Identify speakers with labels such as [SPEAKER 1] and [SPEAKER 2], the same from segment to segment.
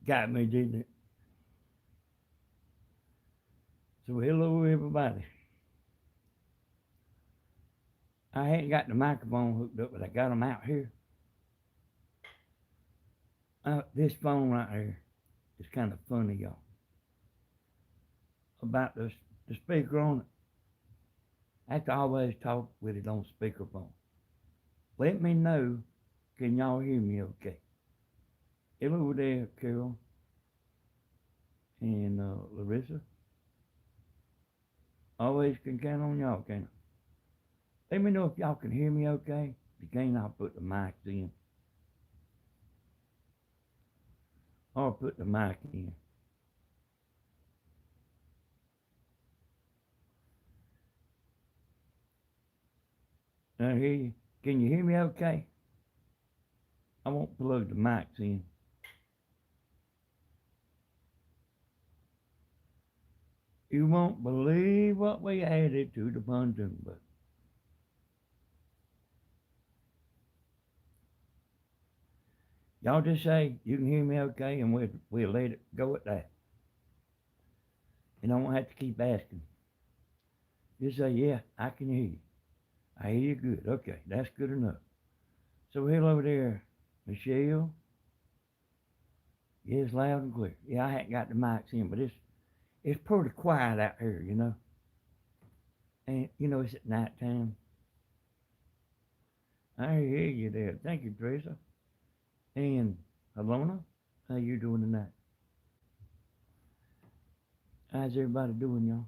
[SPEAKER 1] Got me, didn't it? So hello everybody. I hadn't got the microphone hooked up, but I got them out here. This phone right here is kind of funny, y'all. About the speaker on it. I have to always talk with it on speakerphone. Let me know, can y'all hear me okay? Hello there, Carol and Larissa. Always can count on y'all, can I? Let me know if y'all can hear me okay. If you can't, I'll put the mics in. Or put the mic in. I hear you. Can you hear me okay? I won't plug the mics in. You won't believe what we added to the pontoon boat. Y'all just say you can hear me okay, and we'll let it go at that. And I won't have to keep asking. Just say, yeah, I can hear you. I hear you good. Okay, that's good enough. So hello there, Michelle. Yeah, it's loud and clear. Yeah, I hadn't got the mics in, but it's pretty quiet out here, you know. And you know it's at night time. I hear you there. Thank you, Teresa. And Alona, how you doing tonight? How's everybody doing, y'all?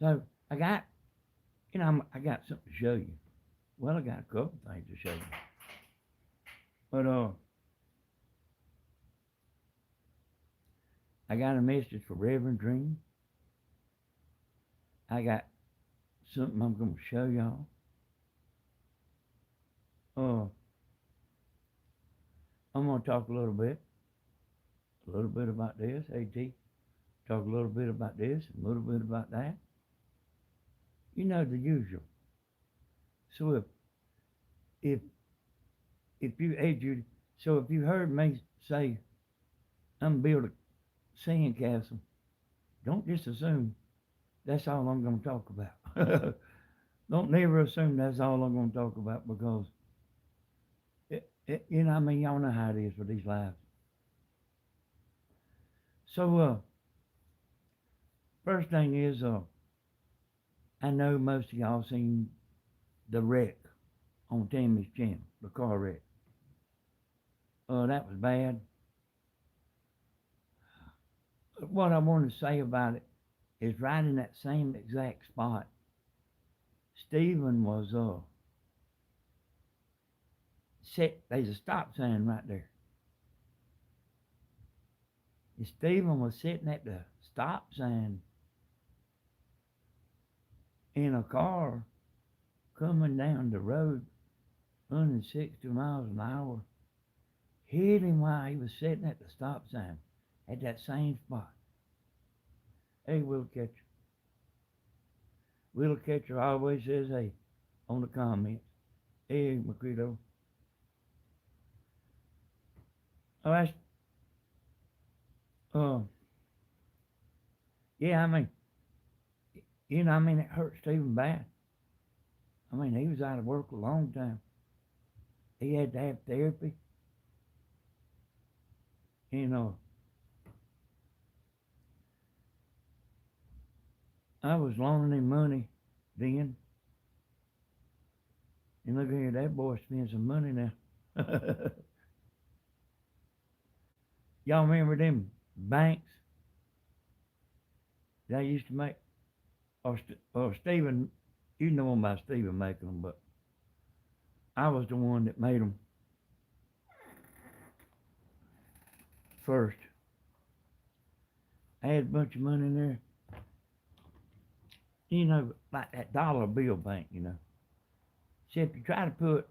[SPEAKER 1] So I got, I got something to show you. Well, I got a couple things to show you. But I got a message for Reverend Dream. I got something I'm going to show y'all. I'm going to talk a little bit about this, AT. Talk a little bit about this, a little bit about that. You know the usual. So if if you, hey Judy, so if you heard me say I'm build a sandcastle, don't just assume that's all I'm going to talk about. Don't never assume that's all I'm going to talk about because you know, I mean, y'all know how it is with these lives. So, first thing is, I know most of y'all seen the wreck on Tammy's channel, the car wreck. That was bad. What I want to say about it is right in that same exact spot, Stephen was set. There's a stop sign right there. And Stephen was sitting at the stop sign in a car coming down the road 160 miles an hour, hit him while he was sitting at the stop sign at that same spot. Hey, Will Catcher. Will Catcher always says hey on the comments. Hey, McCredo. Oh, that's, uh, yeah, I mean, you know, I mean, it hurt Stephen bad. I mean, he was out of work a long time. He had to have therapy. You know, I was loaning him money then. And look here, that boy spends some money now. Y'all remember them banks that I used to make? Or Stephen, you know about Stephen making them, but I was the one that made them first. I had a bunch of money in there. You know, like that dollar bill bank, you know. See, if you try to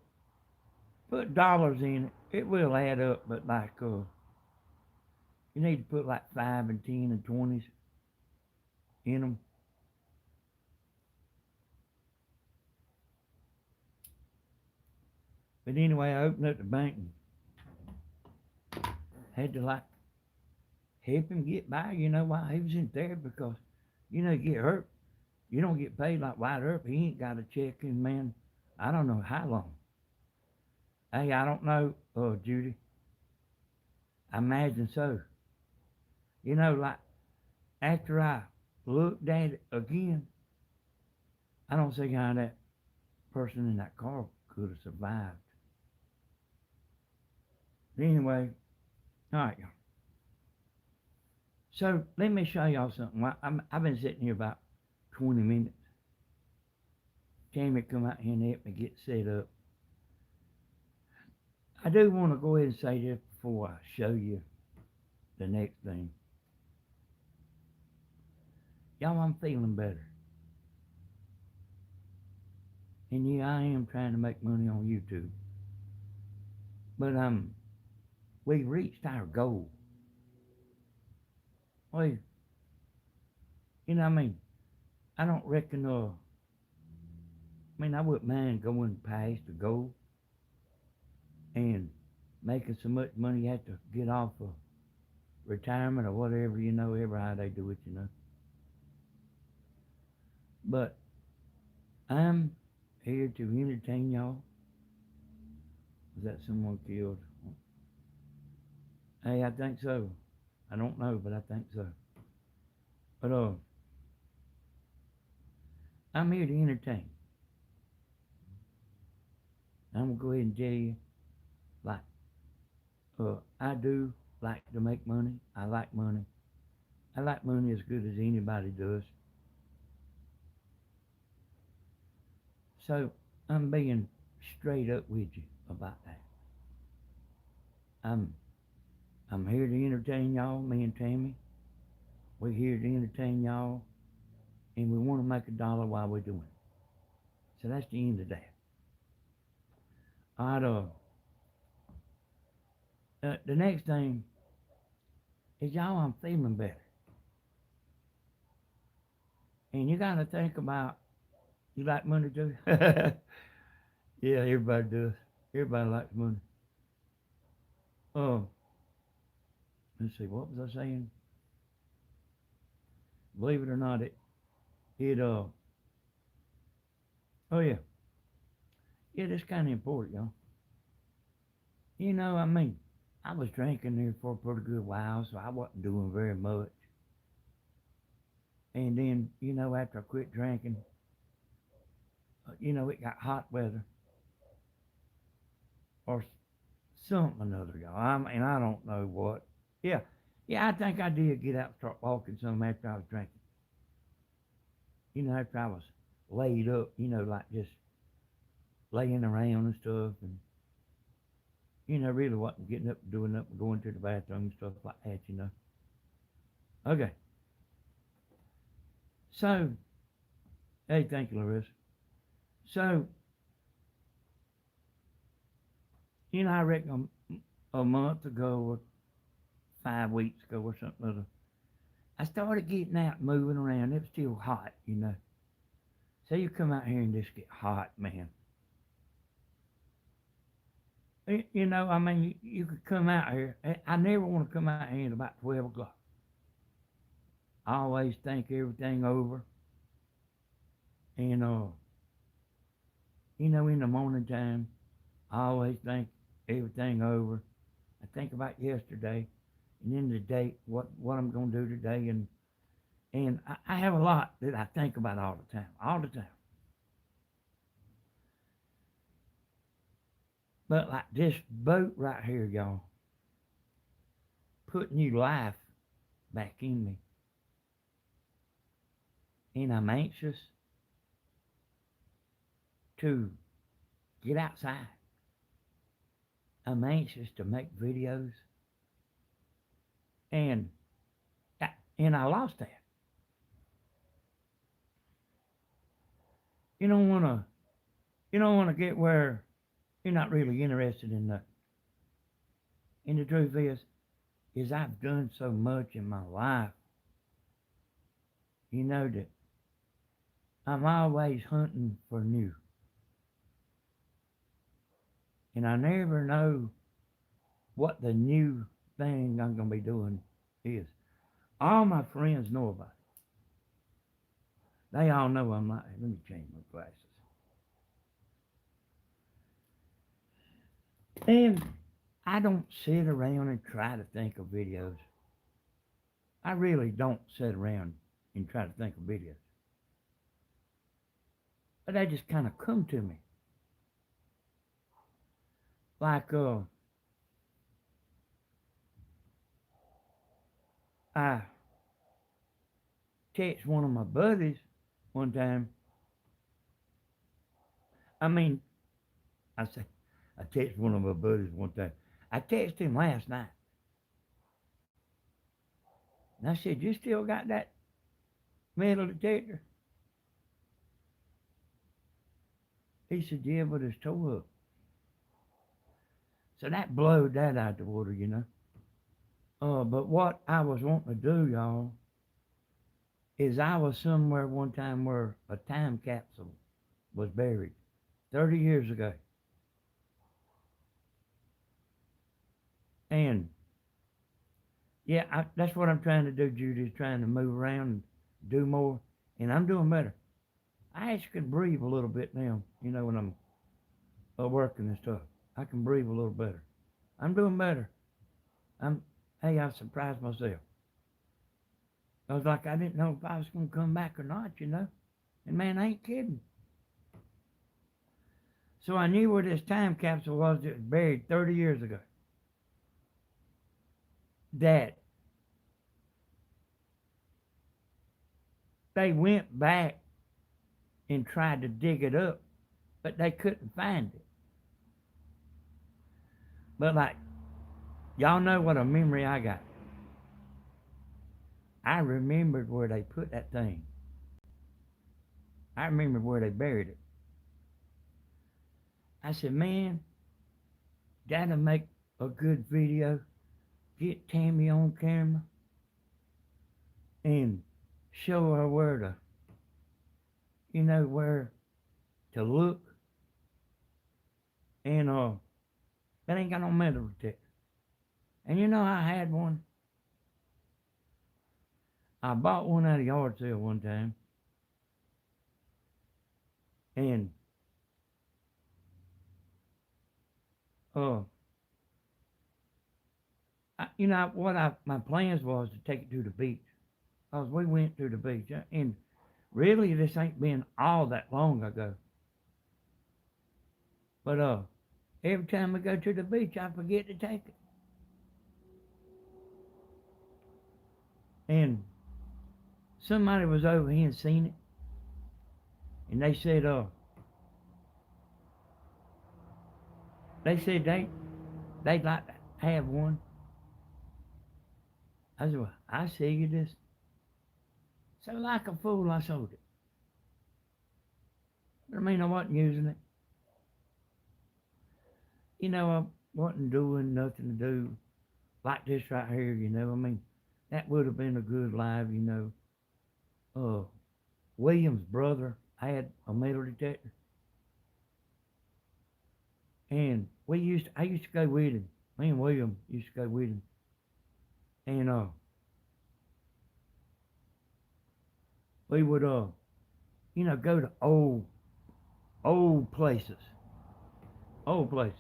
[SPEAKER 1] put dollars in it, it will add up, but like you need to put like 5 and 10 and 20s in them. But anyway, I opened up the bank and had to like help him get by, while he was in there because, you get hurt. You don't get paid like White Earp. He ain't got a check in, man, I don't know how long. Hey, I don't know, Judy. I imagine so. Like after I looked at it again, I don't see how that person in that car could have survived. But anyway, all right, y'all. So let me show y'all something. I've been sitting here about 20 minutes. Tammy come out here and help me get set up. I do want to go ahead and say this before I show you the next thing. Y'all, I'm feeling better. And yeah, I am trying to make money on YouTube. But we reached our goal. Well, I don't reckon, I wouldn't mind going past the goal and making so much money you have to get off of retirement or whatever, ever how they do it, But I'm here to entertain y'all. Was that someone killed? Hey, I think so. I don't know, but I think so. But I'm here to entertain. I'm gonna go ahead and tell you, like, I do like to make money. I like money. I like money as good as anybody does. So I'm being straight up with you about that. I'm here to entertain y'all, me and Tammy. We're here to entertain y'all, and we want to make $1 while we're doing it. So that's the end of that. All right, the next thing is, y'all, I'm feeling better. And you gotta think about, you like money too? Yeah, everybody does. Everybody likes money. Oh, let's see, what was I saying? Believe it or not, oh yeah, it's kind of important, y'all. I was drinking there for a pretty good while, so I wasn't doing very much. And then, after I quit drinking, it got hot weather or something or other, y'all. I don't know what. Yeah, I think I did get out and start walking some after I was drinking. After I was laid up, like just laying around and stuff, and really wasn't getting up, doing up, and going to the bathroom and stuff like that. Okay. So, hey, thank you, Larissa. So, I reckon a month ago or 5 weeks ago or something other, I started getting out, moving around. It was still hot, So you come out here and just get hot, man. You could come out here. I never want to come out here at about 12 o'clock. I always think everything over. And, in the morning time, I always think everything over. I think about yesterday and then the day, what I'm going to do today. And I have a lot that I think about all the time. But like this boat right here, y'all, put new life back in me. And I'm anxious to get outside. I'm anxious to make videos. And I lost that. You don't wanna get where you're not really interested in nothing. And the truth is I've done so much in my life, that I'm always hunting for new. And I never know what the new thing I'm going to be doing is. All my friends know about it. They all know I'm not. Let me change my glasses. And I don't sit around and try to think of videos. I really don't sit around and try to think of videos. But they just kind of come to me. Like, I text one of my buddies one time. I mean, I say, I text one of my buddies one time. I texted him last night. And I said, you still got that metal detector? He said, yeah, but it's tore up. So that blowed that out the water, you know. But what I was wanting to do, y'all, is I was somewhere one time where a time capsule was buried 30 years ago. And yeah, that's what I'm trying to do, Judy, is trying to move around and do more. And I'm doing better. I actually can breathe a little bit now, you know, when I'm working and stuff. I can breathe a little better. I'm doing better. Hey, I surprised myself. I was like, I didn't know if I was going to come back or not, you know. And man, I ain't kidding. So I knew where this time capsule was that was buried 30 years ago. That they went back and tried to dig it up, but they couldn't find it. But like, y'all know what a memory I got. I remembered where they put that thing. I remembered where they buried it. I said, man, that'll make a good video. Get Tammy on camera and show her where to, you know, where to look. And that ain't got no metal detector. And you know, I had one. I bought one at a yard sale one time. And uh you know what my plans was to take it to the beach. Cause we went to the beach. And really this ain't been all that long ago. But every time we go to the beach I forget to take it. And somebody was over here and seen it. And they said they'd like to have one. I said, well, I see you this. So like a fool, I sold it. But I mean, I wasn't using it. You know, I wasn't doing nothing to do like this right here, you know. I mean, that would have been a good live, you know. William's brother had a metal detector. And I used to go with him. Me and William used to go with him. And we would you know, go to old places. Old places.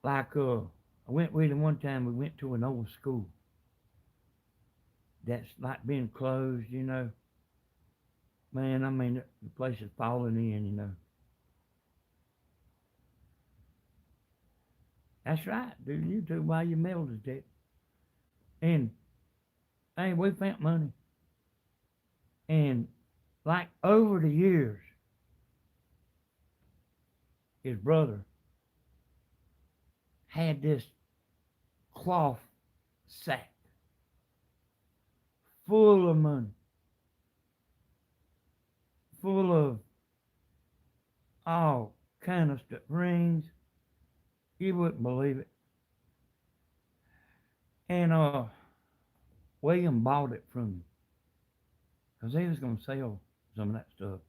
[SPEAKER 1] Like I went with him one time, we went to an old school that's like being closed, you know. Man, I mean the place is falling in, you know. That's right, do YouTube while you metal detect. And hey, we spent money. And like over the years, his brother had this cloth sack full of money, full of all kind of stuff, rings. You wouldn't believe it. And William bought it from him because he was going to sell some of that stuff.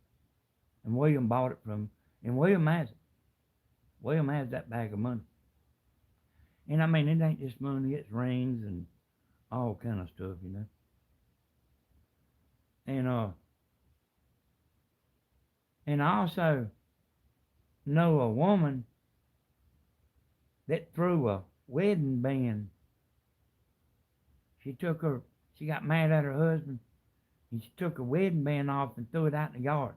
[SPEAKER 1] And William bought it from him, and William has it. William has that bag of money. And I mean, it ain't just money, it's rings and all kind of stuff, you know. And and I also know a woman that threw a wedding band. She got mad at her husband, and she took a wedding band off and threw it out in the yard.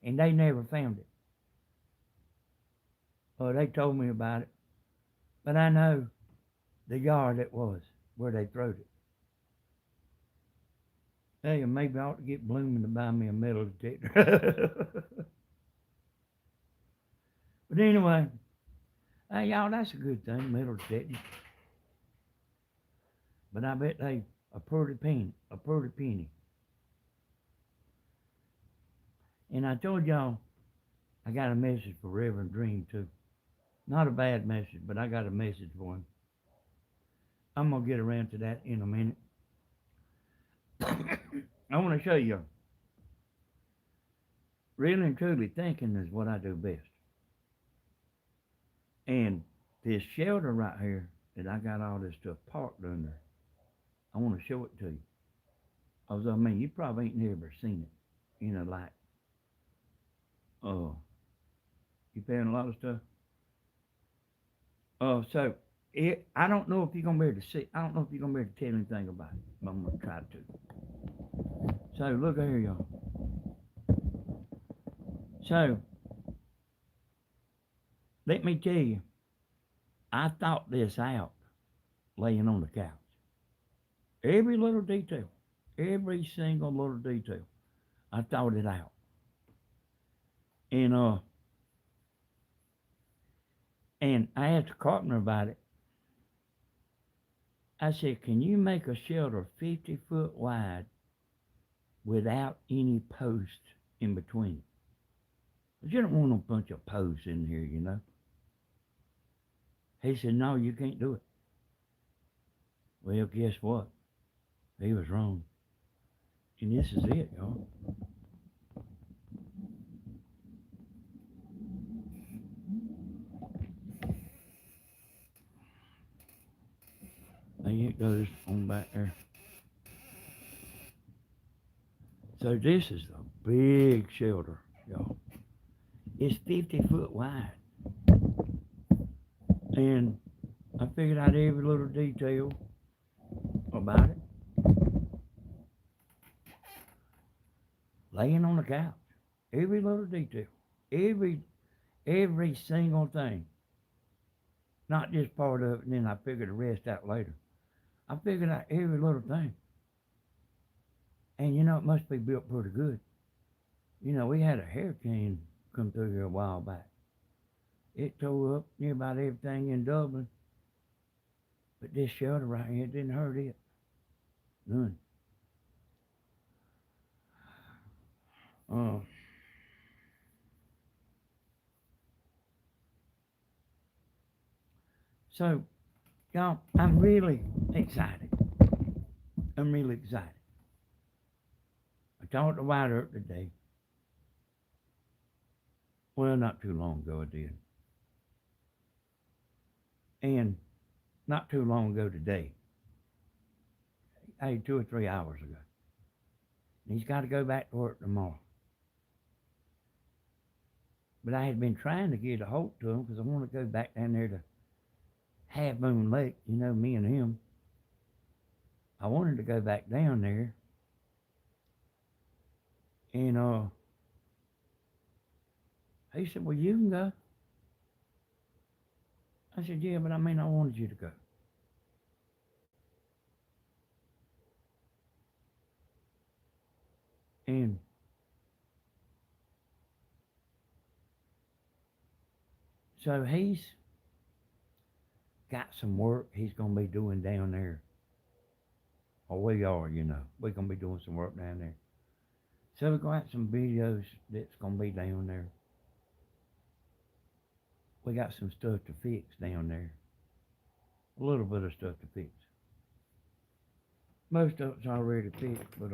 [SPEAKER 1] And they never found it. Well, they told me about it, but I know the yard it was where they threw it. Hey, maybe I ought to get Blooming to buy me a metal detector. But anyway, hey, y'all, that's a good thing, metal detector. But I bet they a pretty penny, a pretty penny. And I told y'all I got a message for Reverend Dream too. Not a bad message, but I got a message for him. I'm gonna get around to that in a minute. I want to show you. Really and truly thinking is what I do best. And this shelter right here that I got all this stuff parked under, I want to show it to you. I mean, you probably ain't never seen it. You know, like, you paying a lot of stuff. So I don't know if you're gonna be able to see. I don't know if you're gonna be able to tell anything about it, but I'm gonna try to. So look here, y'all. So let me tell you, I thought this out laying on the couch. Every little detail, every single little detail, I thought it out. And I asked the carpenter about it. I said, can you make a shelter 50 foot wide without any posts in between? But you don't want a bunch of posts in here, you know. He said, no, you can't do it. Well, guess what? He was wrong. And this is it, y'all. There it goes on back there. So this is a big shelter, y'all. It's 50 foot wide. And I figured out every little detail about it. Laying on the couch. Every little detail. Every single thing. Not just part of it, and then I figured the rest out later. I figured out every little thing. And you know, it must be built pretty good. You know, we had a hurricane come through here a while back. It tore up near about everything in Dublin. But this shelter right here didn't hurt it. None. So, y'all, I'm really excited. I'm really excited. I talked to White Earth today. Well, not too long ago I did. And not too long ago today. 2 or 3 hours ago. And he's got to go back to work tomorrow. But I had been trying to get a hold to him because I want to go back down there to Half Moon Lake, you know, me and him. I wanted to go back down there. And he said, well, you can go. I said, yeah, but I mean, I wanted you to go. And so he's got some work he's going to be doing down there. Or we are, you know. We're going to be doing some work down there. So we're going to have some videos that's going to be down there. We got some stuff to fix down there. A little bit of stuff to fix. Most of it's already fixed, but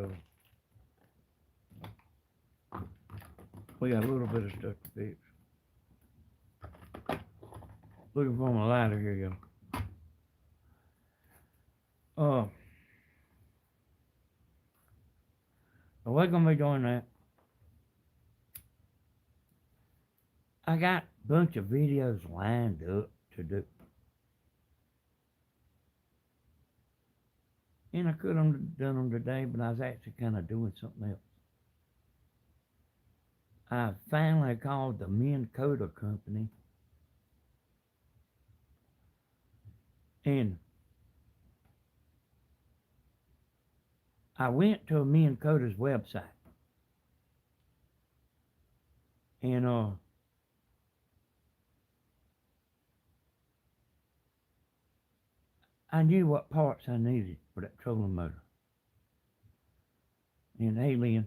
[SPEAKER 1] we got a little bit of stuff to fix. Looking for my lighter. Here you go. So we're gonna be doing that. I got a bunch of videos lined up to do. And I could have done them today, but I was actually kind of doing something else. I finally called the Minn Kota company, and I went to Minn Kota's website, and I knew what parts I needed for that trolling motor. And alien,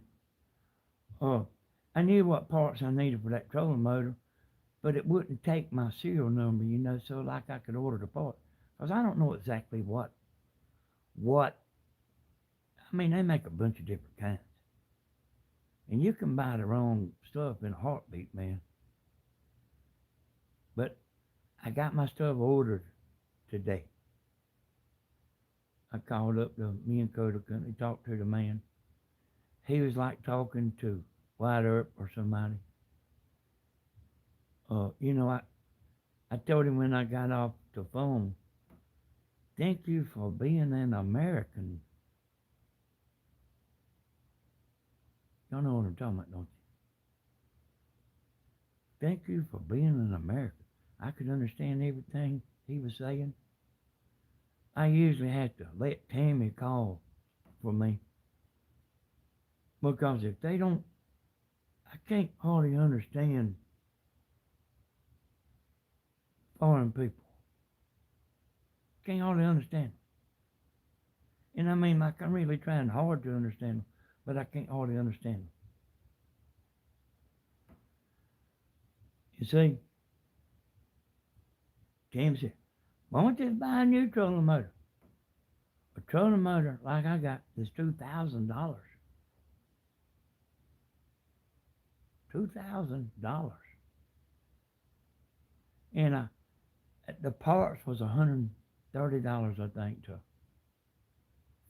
[SPEAKER 1] I knew what parts I needed for that trolling motor, but it wouldn't take my serial number, so like I could order the part. Because I don't know exactly what, I mean, they make a bunch of different kinds. And you can buy the wrong stuff in a heartbeat, man. But I got my stuff ordered today. I called up the Minn Kota company, talked to the man. He was like talking to White Earp or somebody. I told him when I got off the phone, thank you for being an American. Y'all know what I'm talking about, don't you? Thank you for being an American. I could understand everything he was saying. I usually have to let Tammy call for me. Because if they don't, I can't hardly understand foreign people. Can't hardly understand them. And I mean, like, I'm really trying hard to understand them, but I can't hardly understand them. You see, Tammy said, why don't you just buy a new trolling motor? A trolling motor like I got is $2,000. $2,000. And the parts was $130, I think, to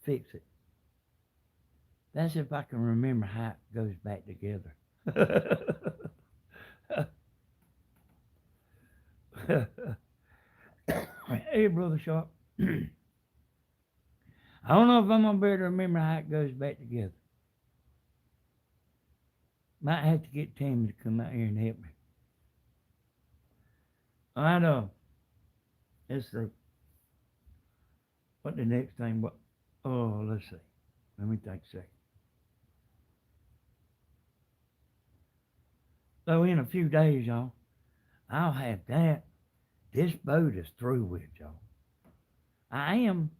[SPEAKER 1] fix it. That's if I can remember how it goes back together. Hey, Brother Sharp. I don't know if I'm going to be able to remember how it goes back together. Might have to get Tammy to come out here and help me. All right, let's see. What the next thing? Let's see. Let me think a second. So in a few days, y'all, I'll have that. This boat is through with, y'all. I am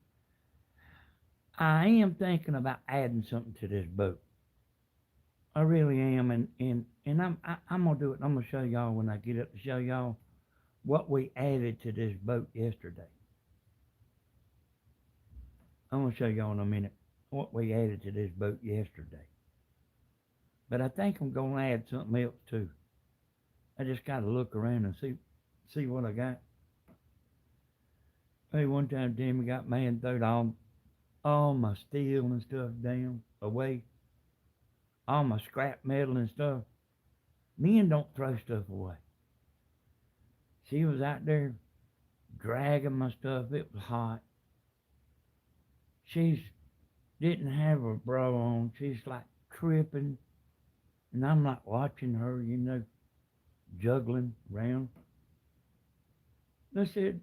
[SPEAKER 1] thinking about adding something to this boat. I really am, and I'm gonna do it. I'm gonna show y'all when I get up to show y'all what we added to this boat yesterday. I'm gonna show y'all in a minute what we added to this boat yesterday. But I think I'm gonna add something else too. I just gotta look around and see what I got. Hey, one time Tammy got mad and throwed all my steel and stuff down away. All my scrap metal and stuff. Men don't throw stuff away. She was out there dragging my stuff. It was hot. She didn't have her bra on. She's like tripping. And I'm like watching her, juggling around. I said,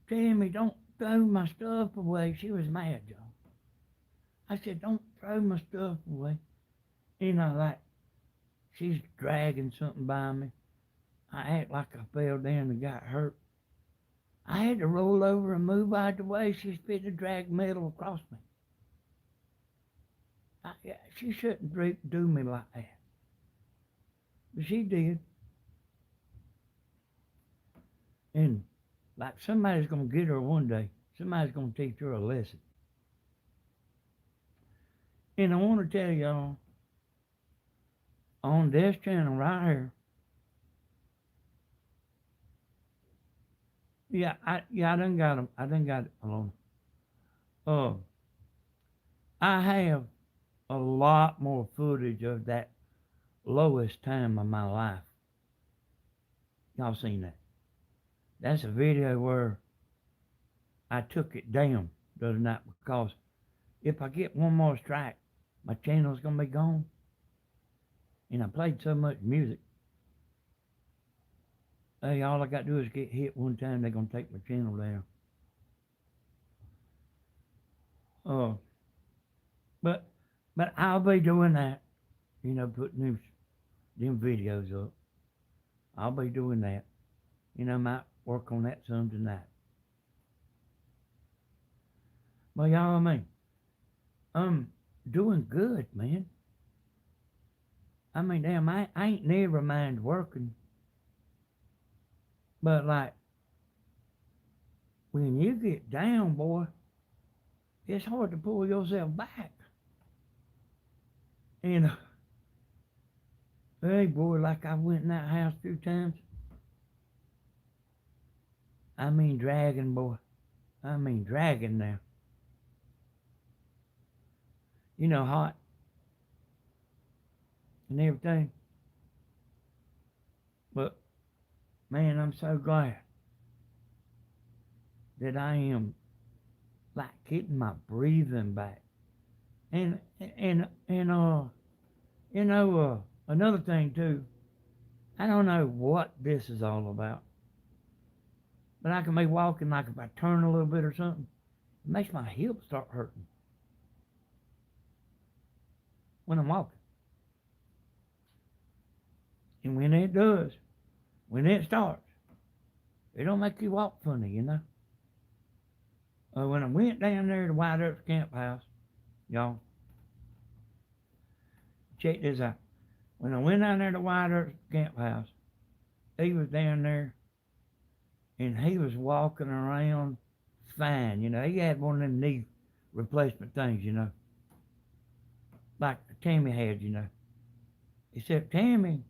[SPEAKER 1] Tammy, don't throw my stuff away. She was mad, y'all. I said, don't throw my stuff away. Like, she's dragging something by me. I act like I fell down and got hurt. I had to roll over and move out of the way. She's fit to drag metal across me. She shouldn't do me like that. But she did. And like somebody's going to get her one day. Somebody's going to teach her a lesson. And I want to tell y'all, on this channel right here, I done got them. I done got it alone. Uh, I have a lot more footage of that lowest time of my life. Y'all seen that? That's a video where I took it down the other night because if I get one more strike, my channel's gonna be gone. And I played so much music. Hey, all I got to do is get hit one time, they're gonna take my channel down. Uh, but but I'll be doing that. Putting them videos up. I'll be doing that. Might work on that some tonight. But y'all, I'm doing good, man. Damn, I ain't never mind working. But like, when you get down, boy, it's hard to pull yourself back. And hey, boy, like I went in that house 2 times. Dragging, boy. Dragging now. Hot and everything. But man, I'm so glad that I am like getting my breathing back. And another thing too. I don't know what this is all about, but I can be walking like if I turn a little bit or something, it makes my hips start hurting when I'm walking. And when it does, when it starts, it don't make you walk funny. When I went down there to White Earth Camp House, y'all, check this out. When I went down there to White Earth Camp House, he was down there and he was walking around fine. He had one of them knee replacement things, like Tammy had. Except Tammy's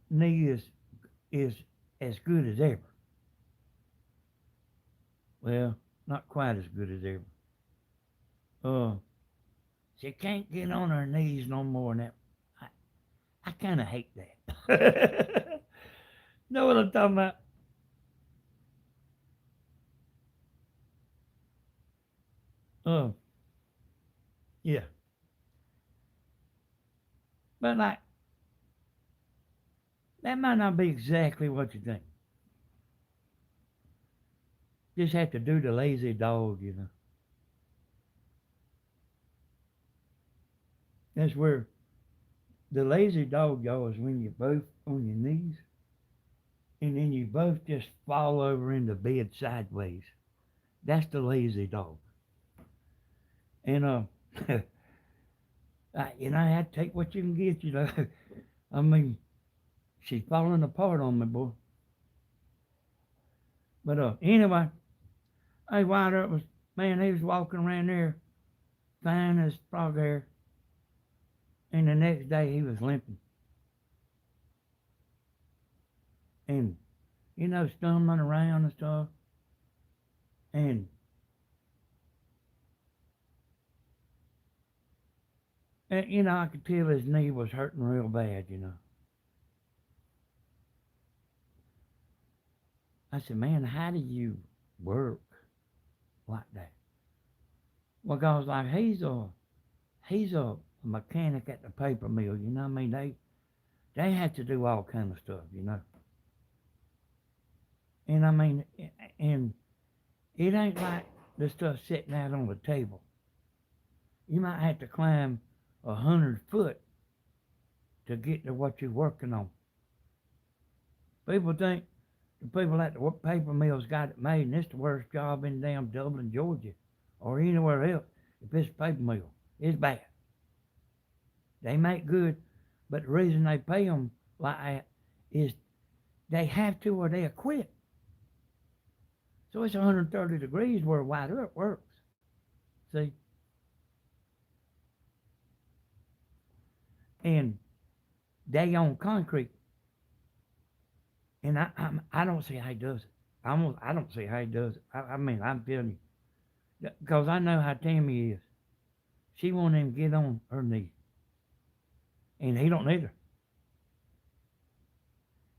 [SPEAKER 1] knee is as good as ever. Well, not quite as good as ever. She can't get on her knees no more than that. I kind of hate that. Know what I'm talking about? Uh, yeah. But like, that might not be exactly what you think. Just have to do the lazy dog. That's where the lazy dog, y'all, is when you're both on your knees and then you both just fall over in the bed sideways. That's the lazy dog. And I had to take what you can get. I mean, she's falling apart on me, boy. But anyway, hey, Wilder was man. He was walking around there, fine as frog hair, and the next day he was limping, and stumbling around and stuff, and I could tell his knee was hurting real bad. I said, man, how do you work like that? Well, guys, like he's a mechanic at the paper mill. They had to do all kind of stuff. And and it ain't like the stuff sitting out on the table. You might have to climb 100 foot to get to what you're working on. People think the people at the paper mills got it made, and it's the worst job in damn Dublin, Georgia, or anywhere else. If it's a paper mill, it's bad. They make good, but the reason they pay them like that is they have to or they'll quit. So it's 130 degrees where White Earth works. See? And they on concrete. And I don't see how he does it. I don't see how he does it. I mean, I'm telling you, because I know how Tammy is. She won't even get on her knee, and he don't either.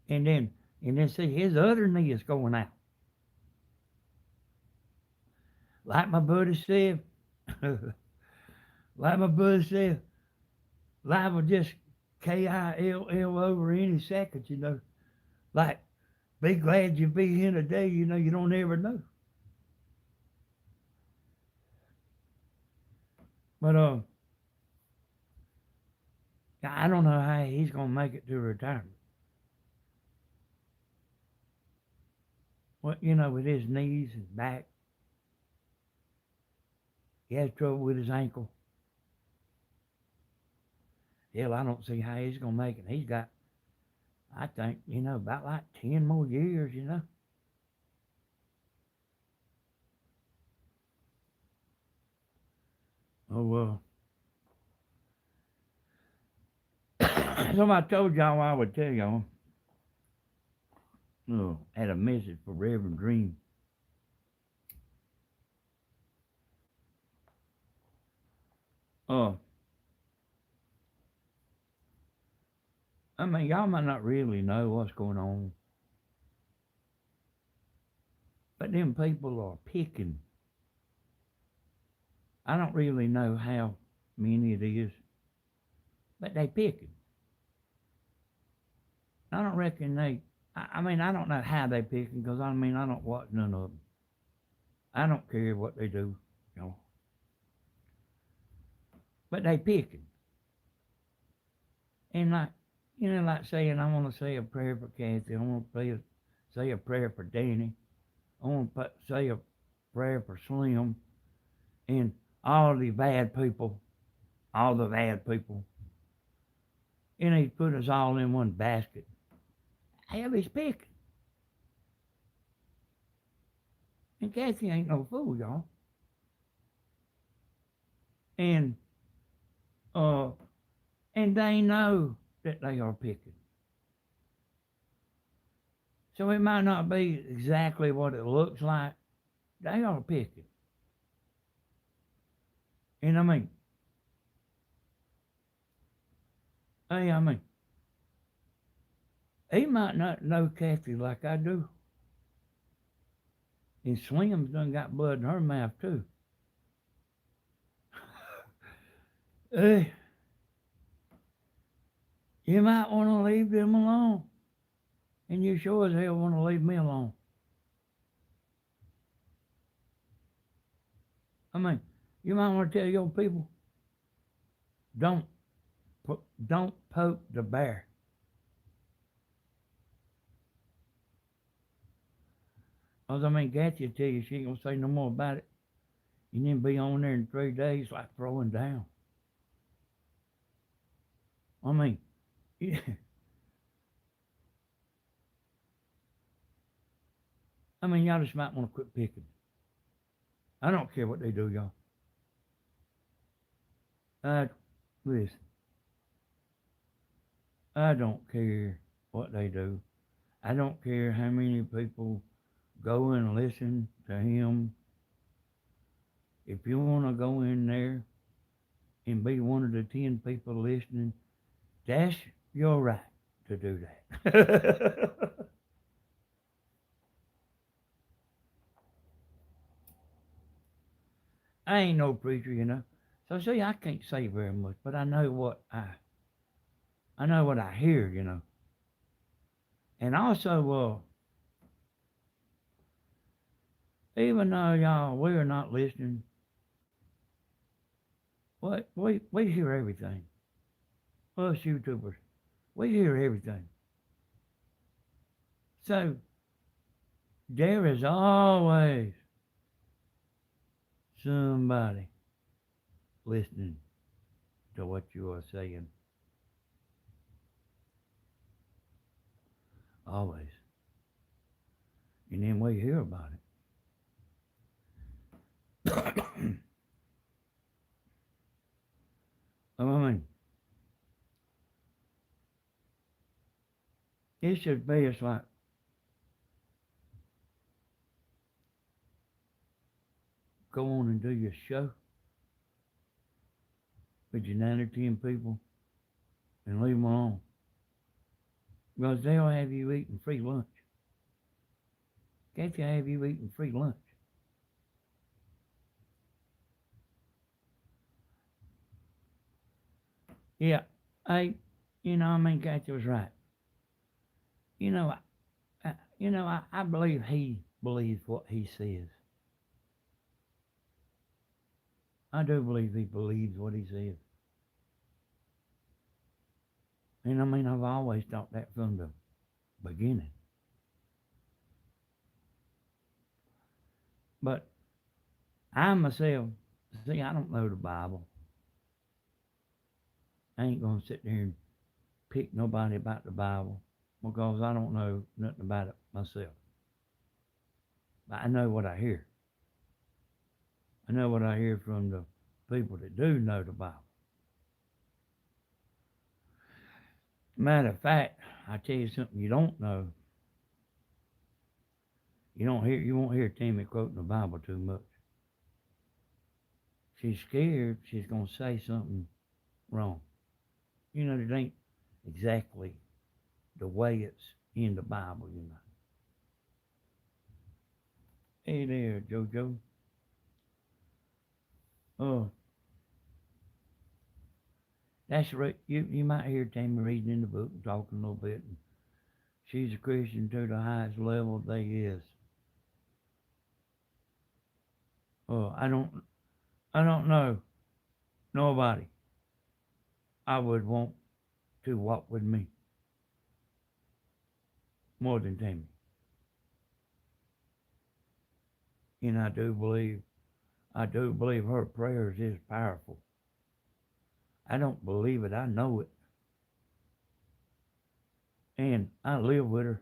[SPEAKER 1] And then, see, his other knee is going out. Like my buddy said, like my buddy said, life will just KILL over any second, you know. Like, be glad you be here today, you know, you don't ever know. But I don't know how he's gonna make it to retirement. Well, you know, with his knees and back, he has trouble with his ankle. Hell, I don't see how he's gonna make it. He's got, I think, you know, about like 10 more years, you know. Oh well. So I told y'all I would tell y'all. Oh, had a message for Reverend Dream. Uh, I mean, y'all might not really know what's going on, but them people are picking. I don't really know how many it is, but they picking. I don't reckon they. I mean, I don't know how they picking because I mean I don't watch none of them. I don't care what they do, you know. But they picking, and like you know, like saying I want to say a prayer for Kathy. I want to say a prayer for Danny. I want to say a prayer for Slim and all the bad people, all the bad people. And he put us all in one basket. Hell, he's picking. And Kathy ain't no fool, y'all. And uh, and they know that they are picking. So it might not be exactly what it looks like. They are picking. And I mean, he might not know Kathy like I do. And Slim's done got blood in her mouth too. Hey, you might want to leave them alone. And you sure as hell want to leave me alone. I mean, you might want to tell your people, don't don't poke the bear. Cause I mean, Kathy will tell you she ain't gonna say no more about it. And then be on there in 3 days like throwing down. I mean, yeah, I mean, y'all just might want to quit picking. I don't care what they do, y'all. I listen. I don't care what they do. I don't care how many people go and listen to him. If you want to go in there and be one of the 10 people listening, that's your right to do that. I ain't no preacher, you know. So see, I can't say very much, but I know what I hear, you know. And also, even though y'all we're not listening, what we hear everything. Us YouTubers, we hear everything. So there is always somebody listening to what you are saying. Always. And then we hear about it. I mean, it should be it's like go on and do your show with your 9 or 10 people and leave them alone. Because they'll have you eating free lunch. Can't you have you eating free lunch? Yeah, I mean, Kathy was right. You know, I believe he believes what he says. I do believe he believes what he says. And I mean, I've always thought that from the beginning. But I myself, see, I don't know the Bible. I ain't going to sit there and pick nobody about the Bible because I don't know nothing about it myself. But I know what I hear. I know what I hear from the people that do know the Bible. Matter of fact, I tell you something you don't know. You won't hear Tammy quoting the Bible too much. She's scared she's gonna say something wrong. It ain't exactly the way it's in the Bible. Hey there, JoJo. Oh, that's right. You might hear Tammy reading in the book and talking a little bit. And she's a Christian to the highest level there is. Oh, I don't know nobody I would want to walk with me more than Tammy. And I do believe her prayers is powerful. I don't believe it, I know it. And I live with her.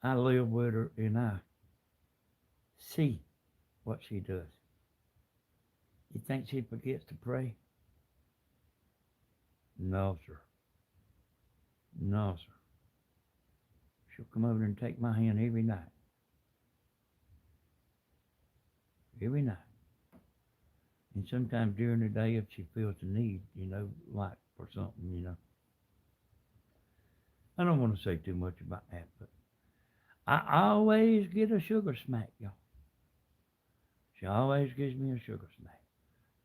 [SPEAKER 1] I live with her and I see what she does. You think she forgets to pray? No, sir. No, sir. She'll come over and take my hand every night. Every night. And sometimes during the day if she feels the need, like for something. I don't want to say too much about that, but I always get a sugar smack, y'all. She always gives me a sugar smack.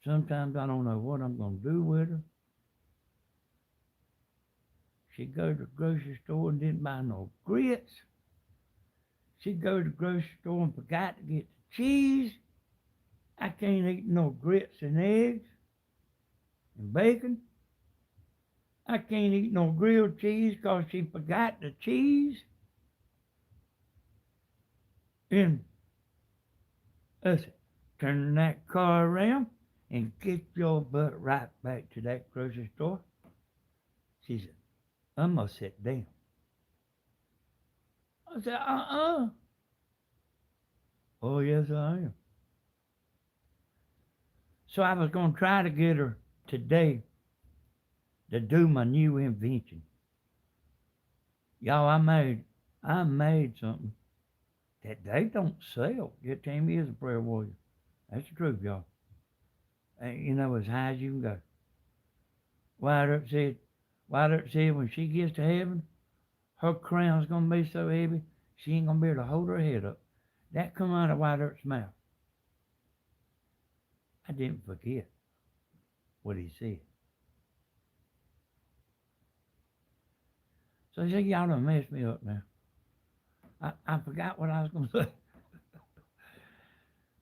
[SPEAKER 1] Sometimes I don't know what I'm going to do with her. She'd go to the grocery store and didn't buy no grits. She'd go to the grocery store and forgot to get the cheese. I can't eat no grits and eggs and bacon. I can't eat no grilled cheese because she forgot the cheese. And listen, turn that car around and get your butt right back to that grocery store. She said, I'm going to sit down. I said, Oh, yes, I am. So I was going to try to get her today to do my new invention. Y'all, I made something that they don't sell. Get Tammy is a prayer warrior. That's the truth, y'all. And, as high as you can go. Wyatt said when she gets to heaven, her crown's going to be so heavy, she ain't going to be able to hold her head up. That come out of Wyatt's mouth. I didn't forget what he said. So I said, y'all done messed me up now. I forgot what I was going to say.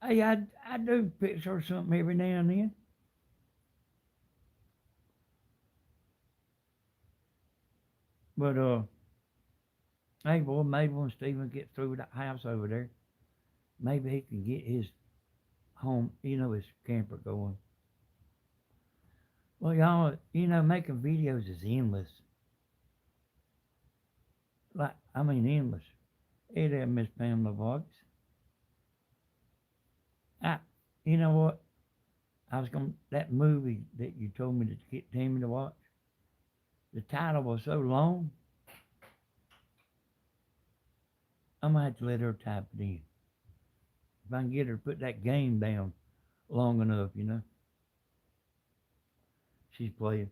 [SPEAKER 1] Hey, I do fix her something every now and then. But, hey, boy, maybe when Stephen gets through with that house over there, maybe he can get his home, his camper going. Well, y'all, making videos is endless. Endless. Hey there, Miss Pamela Vox. You know what? That movie that you told me to get Tammy to watch, the title was so long, I'm going to have to let her type it in. If I can get her to put that game down long enough, she's playing.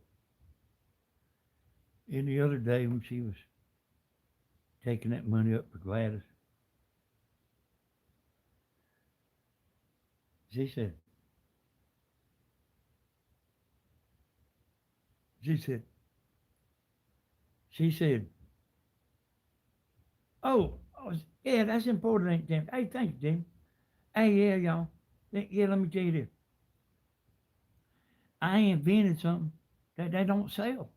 [SPEAKER 1] And the other day when she was taking that money up for Gladys, she said, she said, she said, oh, yeah, that's important, ain't Tim? Hey, thanks, Tim. Hey, yeah, y'all. Yeah, let me tell you this. I invented something that they don't sell.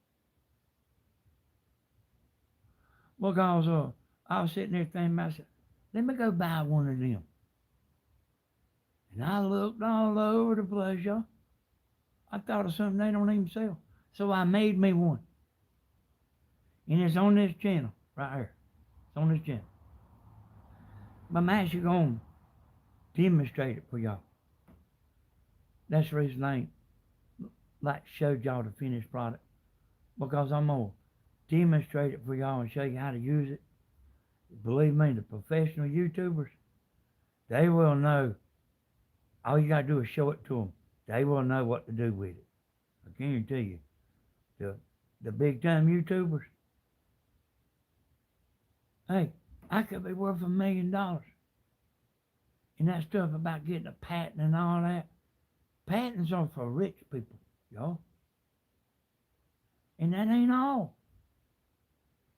[SPEAKER 1] Because I was sitting there thinking myself, let me go buy one of them. And I looked all over the place, y'all. I thought of something they don't even sell. So I made me one. And it's on this channel right here. It's on this channel. But I'm actually going to demonstrate it for y'all. That's the reason I ain't showed y'all the finished product. Because I'm going to demonstrate it for y'all and show you how to use it. Believe me, the professional YouTubers, they will know. All you got to do is show it to them. They will know what to do with it. I guarantee you. The big time YouTubers, hey, I could be worth $1 million. And that stuff about getting a patent and all that, patents are for rich people, y'all. And that ain't all.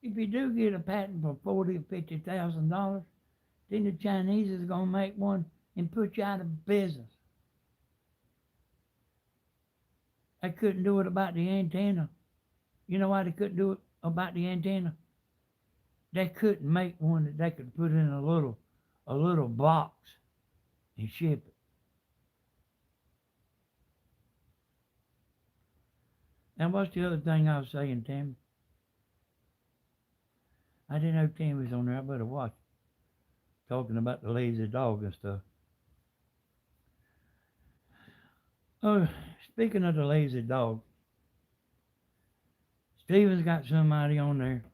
[SPEAKER 1] If you do get a patent for $40,000 or $50,000, then the Chinese is gonna make one and put you out of business. They couldn't do it about the antenna. You know why they couldn't do it about the antenna? They couldn't make one that they could put in a little box and ship it. Now, what's the other thing I was saying, Tammy? I didn't know Tammy was on there. I better watch. Talking about the lazy dog and stuff. Oh, speaking of the lazy dog, Steven's got somebody on there.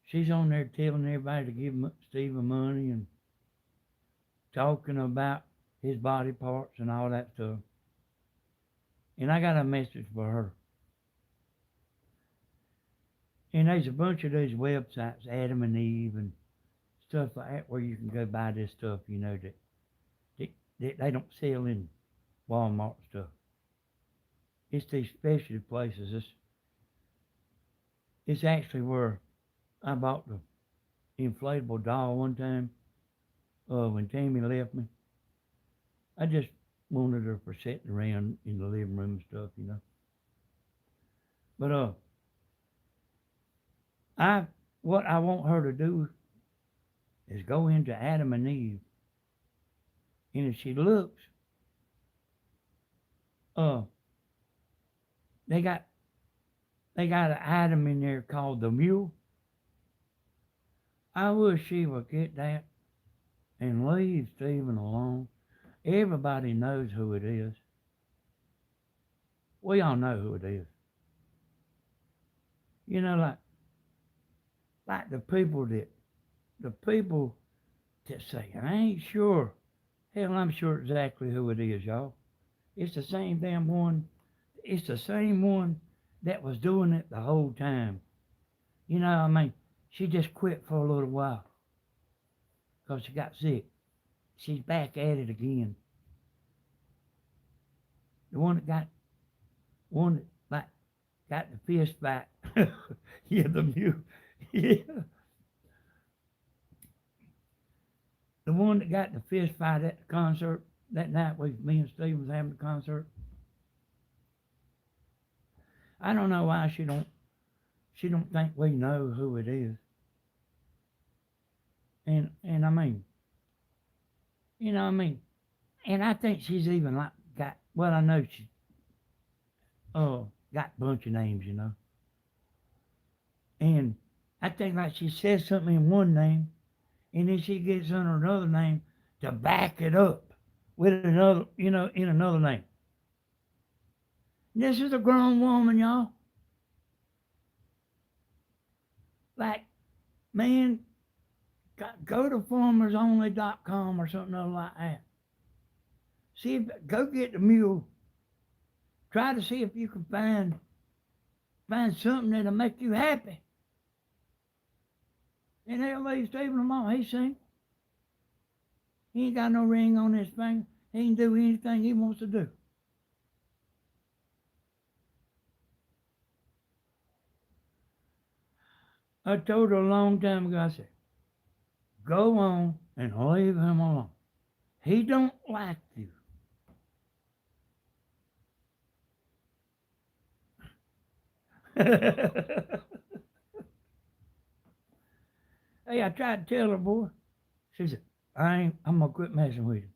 [SPEAKER 1] She's on there telling everybody to give Steven money and talking about his body parts and all that stuff. And I got a message for her. And there's a bunch of these websites, Adam and Eve and stuff like that, where you can go buy this stuff, that they don't sell in Walmart stuff. It's these specialty places. It's actually where I bought the inflatable doll one time when Tammy left me. I just wanted her for sitting around in the living room and stuff, But what I want her to do is go into Adam and Eve, and if she looks, they got an item in there called the mule. I wish she would get that and leave Steven alone. Everybody knows who it is. We all know who it is. Like the people that say, I ain't sure. Hell, I'm sure exactly who it is, y'all. It's the same damn one. It's the same one that was doing it the whole time. She just quit for a little while because she got sick. She's back at it again. The one that got the fist fight. Yeah, the mute. Yeah. The one that got the fist fight at the concert that night me and Steve was having the concert. I don't know why she don't think we know who it is. And and I think she's even I know she got a bunch of names, And I think she says something in one name, and then she gets under another name to back it up with another, in another name. This is a grown woman, y'all. Man, Go to farmersonly.com or something like that. See if, go get the mule. Try to see if you can find something that'll make you happy. And that lady Stephen Lamont, he sing. He ain't got no ring on his finger. He can do anything he wants to do. I told her a long time ago, I said, go on and leave him alone. He don't like you. Hey, I tried to tell her, boy. She said, I'm gonna quit messing with him.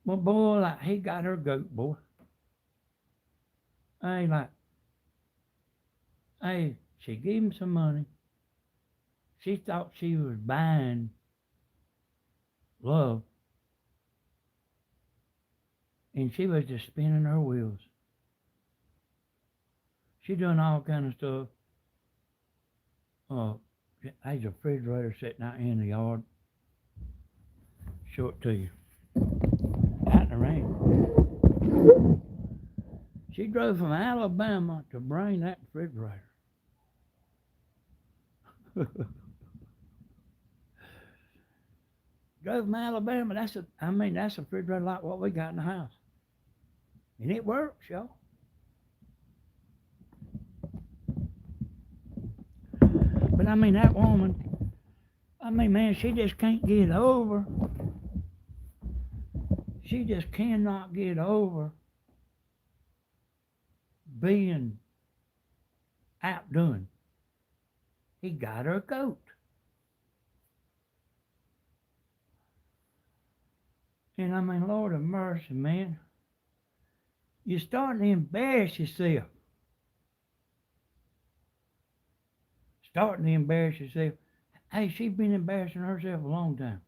[SPEAKER 1] Well, boy, like, he got her goat, boy. I ain't like, hey, she gave him some money. She thought she was buying love, and she was just spinning her wheels. She doing all kind of stuff. There's a refrigerator sitting out in the yard. Show it to you. Out in the rain. She drove from Alabama to bring that refrigerator. Drove from Alabama. That's a refrigerator like what we got in the house. And it works, y'all. But I mean, that woman, man, she just can't get over. She just cannot get over being outdone. He got her a goat. And I mean, Lord of mercy, man. You're starting to embarrass yourself. Starting to embarrass yourself. Hey, she's been embarrassing herself a long time.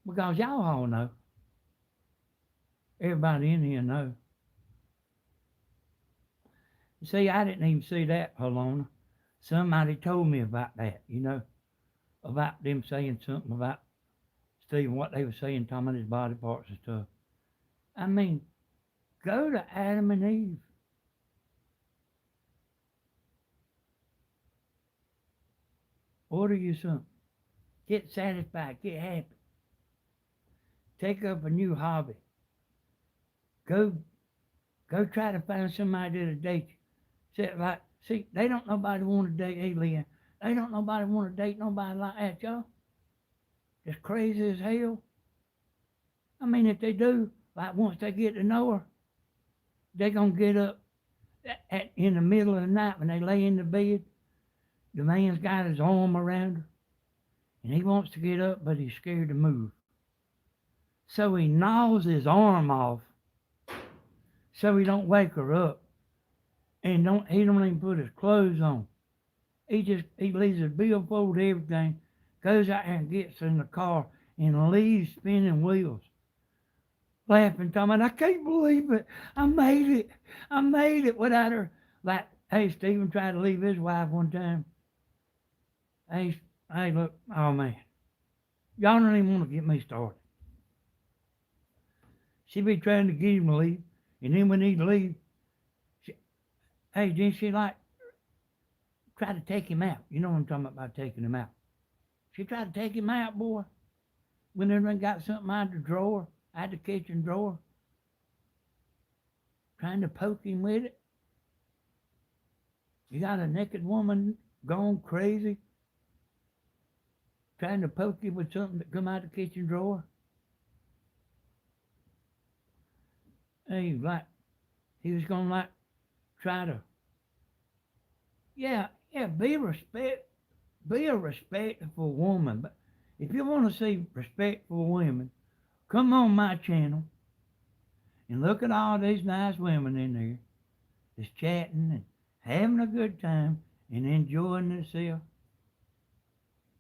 [SPEAKER 1] Because y'all all know. Everybody in here knows. See, I didn't even see that, Helena. Somebody told me about that, about them saying something about Stephen, what they were saying, talking about his body parts and stuff. I mean, go to Adam and Eve. Order you something. Get satisfied. Get happy. Take up a new hobby. Go try to find somebody that'll date you. See, they don't nobody want to date alien. They don't nobody want to date nobody like that, y'all. Just crazy as hell. I mean, if they do, like once they get to know her, they gonna get up in the middle of the night when they lay in the bed. The man's got his arm around her, and he wants to get up, but he's scared to move. So he gnaws his arm off, so he don't wake her up, and he don't even put his clothes on. He leaves his billfold, everything, goes out there and gets in the car and leaves spinning wheels, laughing, talking about, I can't believe it. I made it without her. Like, hey, Stephen tried to leave his wife one time. Hey, look, oh man, y'all don't even want to get me started. She be trying to get him to leave, and then when he leave, then she like try to take him out. You know what I'm talking about taking him out. She tried to take him out, boy. When they got something out the drawer, out the kitchen drawer, trying to poke him with it. You got a naked woman gone crazy, trying to poke you with something that come out the kitchen drawer. Hey, like, he was gonna try to, be a respectful woman. But if you want to see respectful women, come on my channel and look at all these nice women in there just chatting and having a good time and enjoying themselves.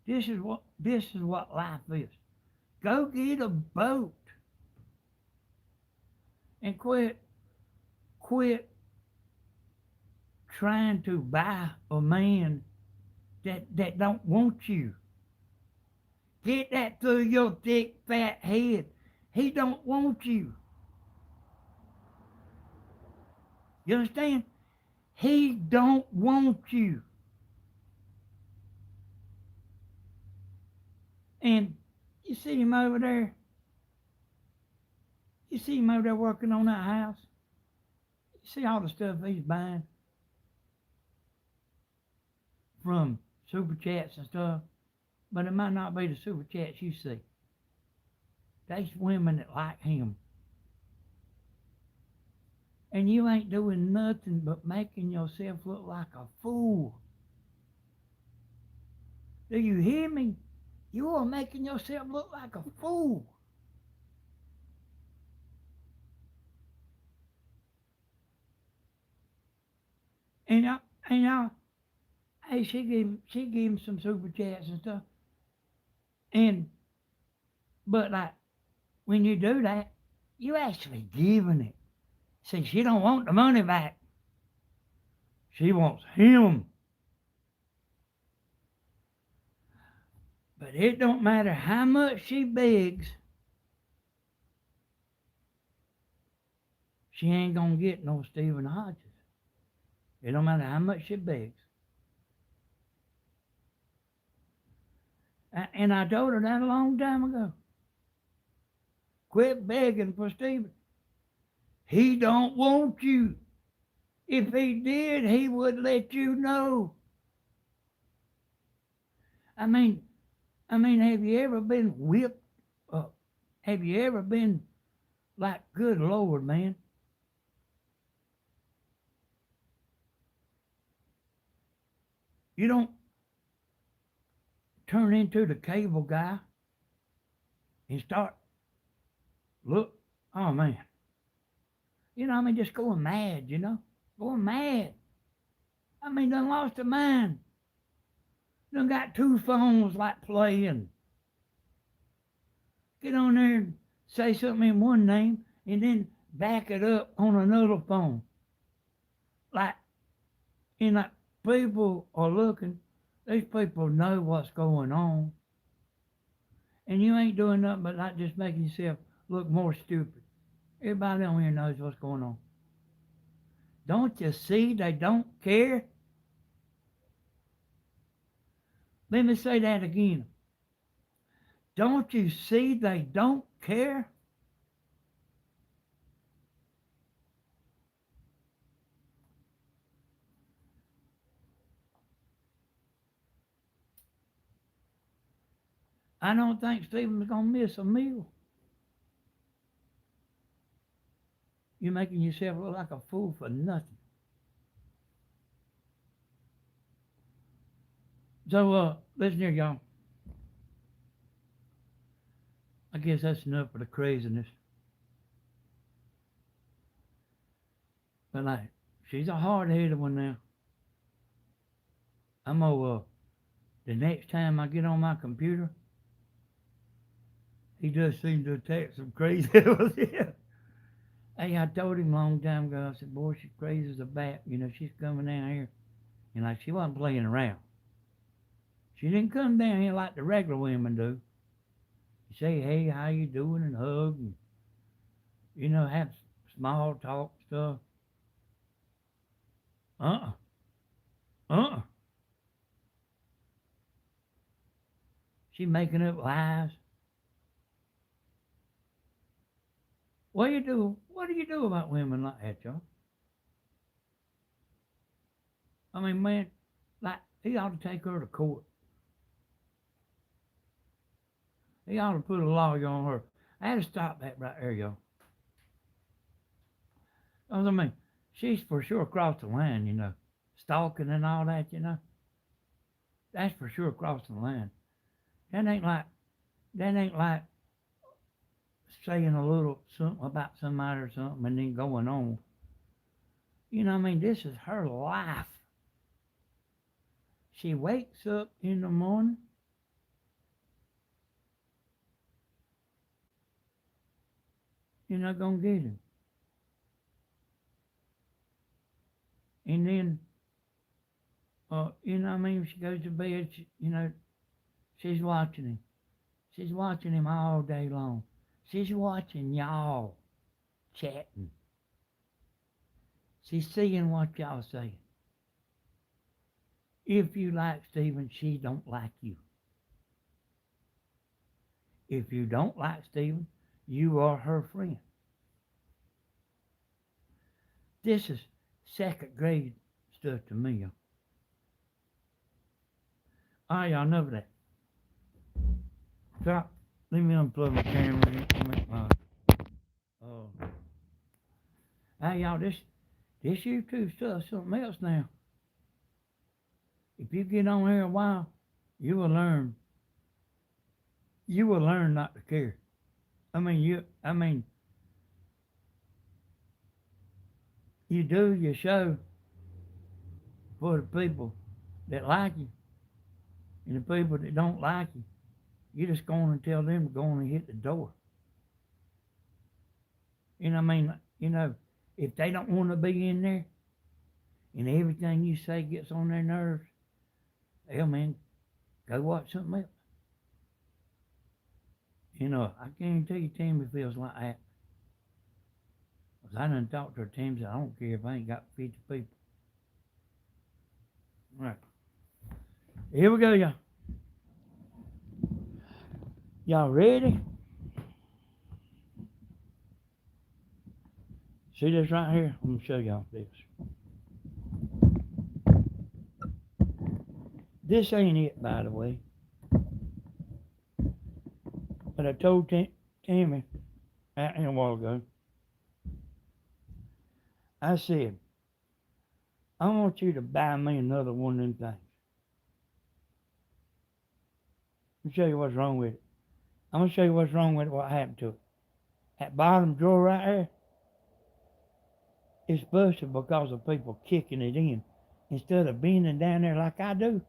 [SPEAKER 1] This is what life is. Go get a boat and quit trying to buy a man that don't want you. Get that through your thick, fat head. He don't want you. You understand? He don't want you. And you see him over there. You see him over there working on that house. You see all the stuff he's buying from super chats and stuff. But it might not be the super chats you see. There's women that like him. And you ain't doing nothing but making yourself look like a fool. Do you hear me? You are making yourself look like a fool. And I, hey, she gave him some super chats and stuff. And but like when you do that, you actually giving it. See, she don't want the money back. She wants him. But it don't matter how much she begs, she ain't gonna get no Stephen Hodges. It don't matter how much she begs. And I told her that a long time ago. Quit begging for Stephen. He don't want you. If he did, he would let you know. I mean, have you ever been whipped up? Have you ever been like, good Lord, man? You don't turn into the cable guy and start, look, oh man. Just going mad, going mad. Done lost her mind. Done got two phones like playing. Get on there and say something in one name and then back it up on another phone. Like, people are looking. These people know what's going on. And you ain't doing nothing but like just making yourself look more stupid. Everybody on here knows what's going on. Don't you see they don't care? Let me say that again. Don't you see they don't care? I don't think Stephen's going to miss a meal. You're making yourself look like a fool for nothing. So, listen here, y'all. I guess that's enough for the craziness. But like, she's a hard-headed one now. I'm gonna, the next time I get on my computer, he does seem to attack some crazy ones. Hey, I told him a long time ago, I said, boy, she's crazy as a bat. She's coming down here. And like, she wasn't playing around. She didn't come down here like the regular women do. Say, hey, how you doing, and hug, and, have small talk stuff. Uh-uh. Uh-uh. She making up lies. What do you do? What do you do about women like that, y'all? Man, like, he ought to take her to court. He ought to put a lawyer on her. I had to stop that right there, y'all. She's for sure crossed the line, stalking and all that, That's for sure crossing the line. That ain't like saying a little something about somebody or something and then going on. This is her life. She wakes up in the morning. You're not going to get him. And then, You know what I mean? She goes to bed, she's watching him. She's watching him all day long. She's watching y'all chatting. She's seeing what y'all saying. If you like Stephen, she don't like you. If you don't like Stephen, you are her friend. This is second grade stuff to me, y'all. All right, y'all know that. Stop. Let me unplug my camera. Hey, y'all, this YouTube stuff is something else now. If you get on here a while, you will learn. You will learn not to care. You do your show for the people that like you, and the people that don't like you, you're just going to tell them to go on and hit the door. If they don't want to be in there, and everything you say gets on their nerves, hell, man, go watch something else. I guarantee you Tammy feels like that. Because I done talked to her. Tammy said, I don't care if I ain't got 50 people. All right. Here we go, y'all. Y'all ready? See this right here? I'm going to show y'all this. This ain't it, by the way. But I told Tammy out here a while ago, I said, I want you to buy me another one of them things. Let me show you what's wrong with it. I'm going to show you what's wrong with it, what happened to it. That bottom drawer right there, it's busted because of people kicking it in. Instead of bending down there like I do,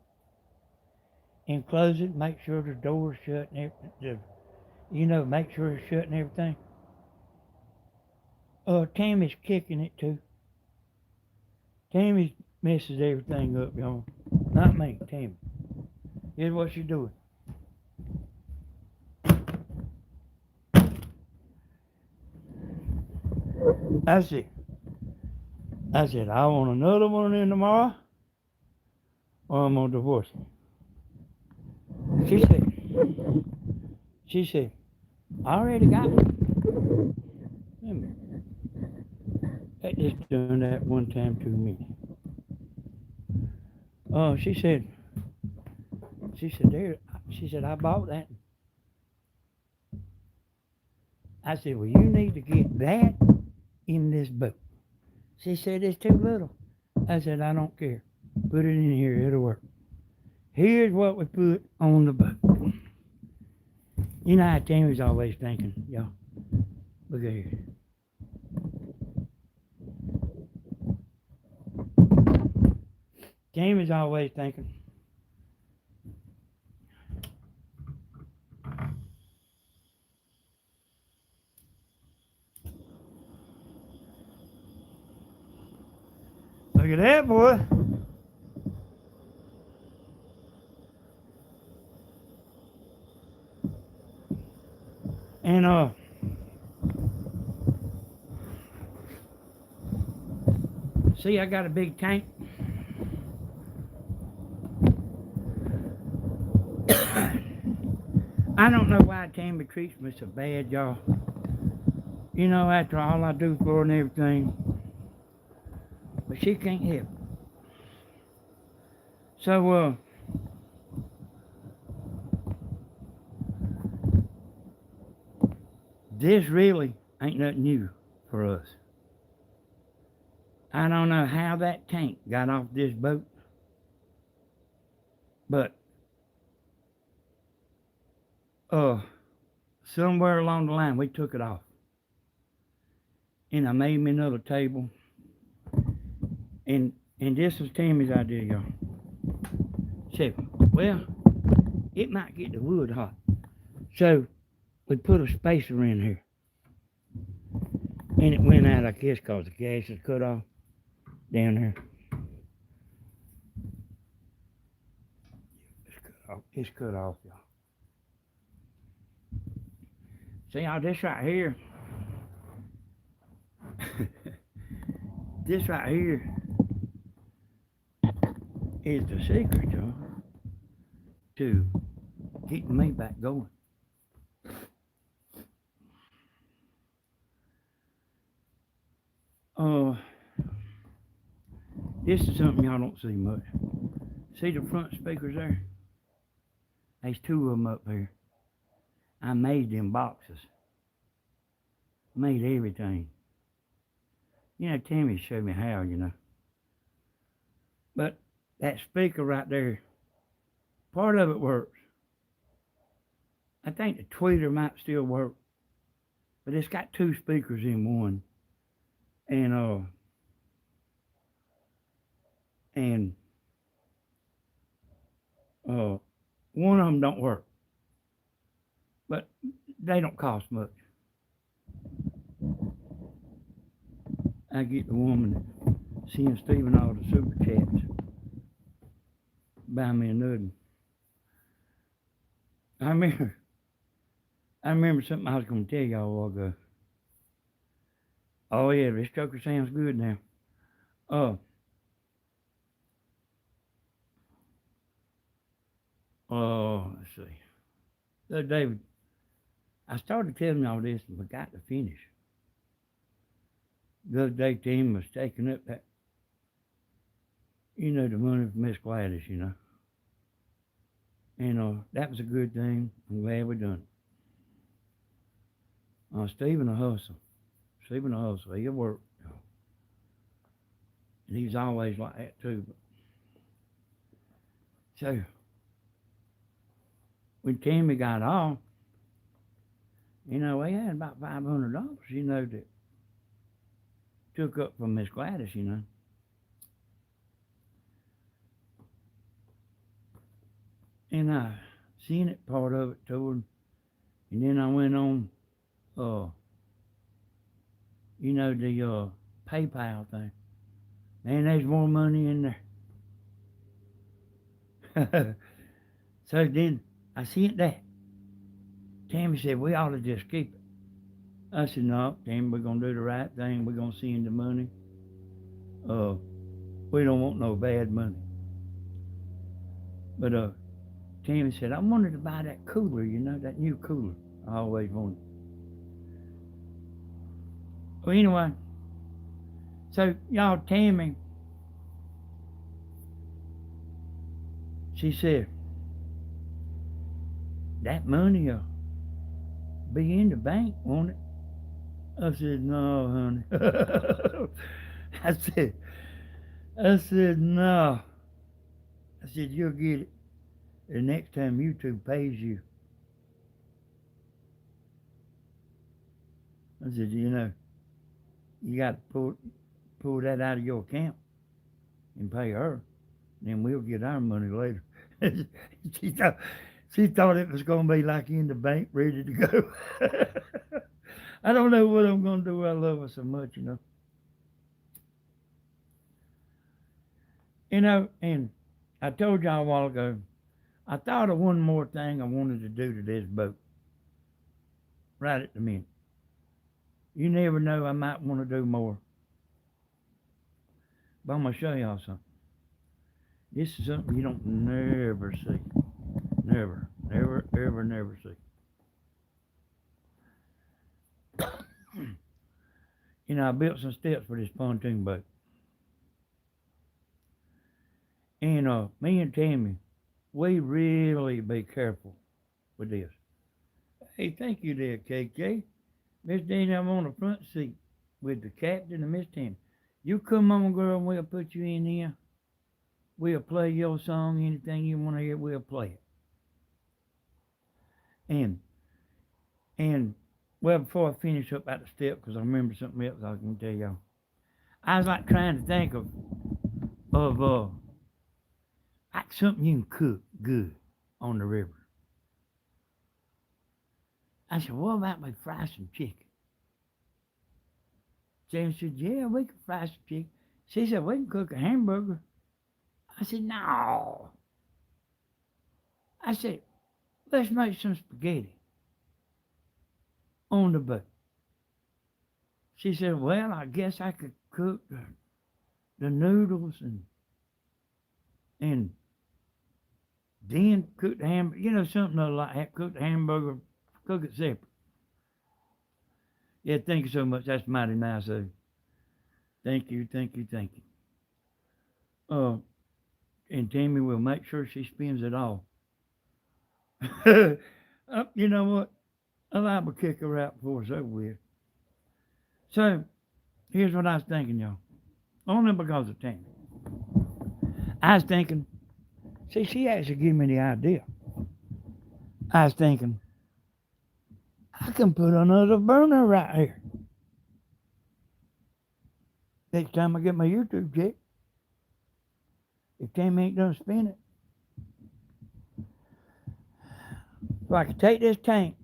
[SPEAKER 1] and close it, make sure the door's shut and everything. Make sure it's shut and everything. Tammy's kicking it too. Tammy messes everything up, y'all. Not me, Tammy. Here's what she's doing. That's it. I said, I want another one in tomorrow, or I'm going to divorce you. She said, I already got one. That just done that one time too many. She said, I bought that. I said, well, you need to get that in this boat. She said, it's too little. I said, I don't care. Put it in here, it'll work. Here's what we put on the boat. You know how Tammy's always thinking, y'all. Look at here. Tammy's always thinking. Look at that, boy. And see, I got a big tank. I don't know why Tammy treats me so bad, y'all. After all I do for her and everything. But she can't help it. So, this really ain't nothing new for us. I don't know how that tank got off this boat, but somewhere along the line we took it off. And I made me another table. And this was Tammy's idea, y'all. Said, well, it might get the wood hot. So we put a spacer in here. And it went out, I guess, because the gas is cut off down there. It's cut off, y'all. See, y'all, this right here, this right here is the secret, y'all, to keeping me back going. Uh, this is something y'all don't see much. See the front speakers there? There's two of them up here. I made them boxes. Made everything. You know, Tammy showed me how, you know. But that speaker right there, part of it works. I think the tweeter might still work, but it's got two speakers in one, and and uh, one of them don't work, but they don't cost much. I get the woman seeing Stephen all the super chats buy me a nuttin. I remember, I remember something I was going to tell y'all a while ago. Oh yeah, this trucker sounds good now. Uh, let's see. The other day, I started telling y'all this and forgot to finish. The other day, Tim was taking up that, you know, the money from Miss Gladys, you know. And that was a good thing. I'm glad we done it. Stephen will hustle. Stephen will hustle. He'll work. And he's always like that too. So, when Tammy got off, you know, we had about $500, you know, that took up from Miss Gladys, you know. And I seen it, part of it toward, and then I went on, you know, the PayPal thing. Man, there's more money in there. So then I seen that. Tammy said, we ought to just keep it. I said, no, Tammy, we're going to do the right thing. We're going to send the money. We don't want no bad money. But Tammy said, I wanted to buy that cooler, you know, that new cooler. I always wanted. Well, anyway, so y'all, Tammy, she said, that money will be in the bank, won't it? I said, no, honey. I said, no. I said, you'll get it the next time YouTube pays you. I said, you know, you got to pull that out of your account and pay her. Then we'll get our money later. she, thought, she thought it was going to be like in the bank, ready to go. I don't know what I'm going to do. I love her so much, you know. You know, and I told y'all a while ago, I thought of one more thing I wanted to do to this boat. Right at the minute. You never know, I might want to do more. But I'm going to show y'all something. This is something you don't never see. Never, never, ever, never see. You know, I built some steps for this pontoon boat. And me and Tammy, we really be careful with this. Hey, thank you there, KK. Miss Danny, I'm on the front seat with the captain and Miss Tammy. You come on, girl, and we'll put you in here. We'll play your song, anything you want to hear, we'll play it. And well, before I finish up at the step, because I remember something else I was going to tell y'all. I was like trying to think of like something you can cook good on the river. I said, what about we fry some chicken? Jamie said, yeah, we can fry some chicken. She said, we can cook a hamburger. I said, no. I said, let's make some spaghetti on the boat. She said, well, I guess I could cook the noodles and then cook the hamburger, something like that, cook the hamburger, cook it separate. Yeah, thank you so much. That's mighty nice of you. Thank you, thank you, thank you. And Tammy will make sure she spends it all. You know what? I'm liable to kick her out before it's over with. So, here's what I was thinking, y'all. Only because of Tammy. I was thinking, see, she actually gave me the idea. I was thinking, I can put another burner right here. Next time I get my YouTube check, if Tammy ain't done spin it, so I can take this tank.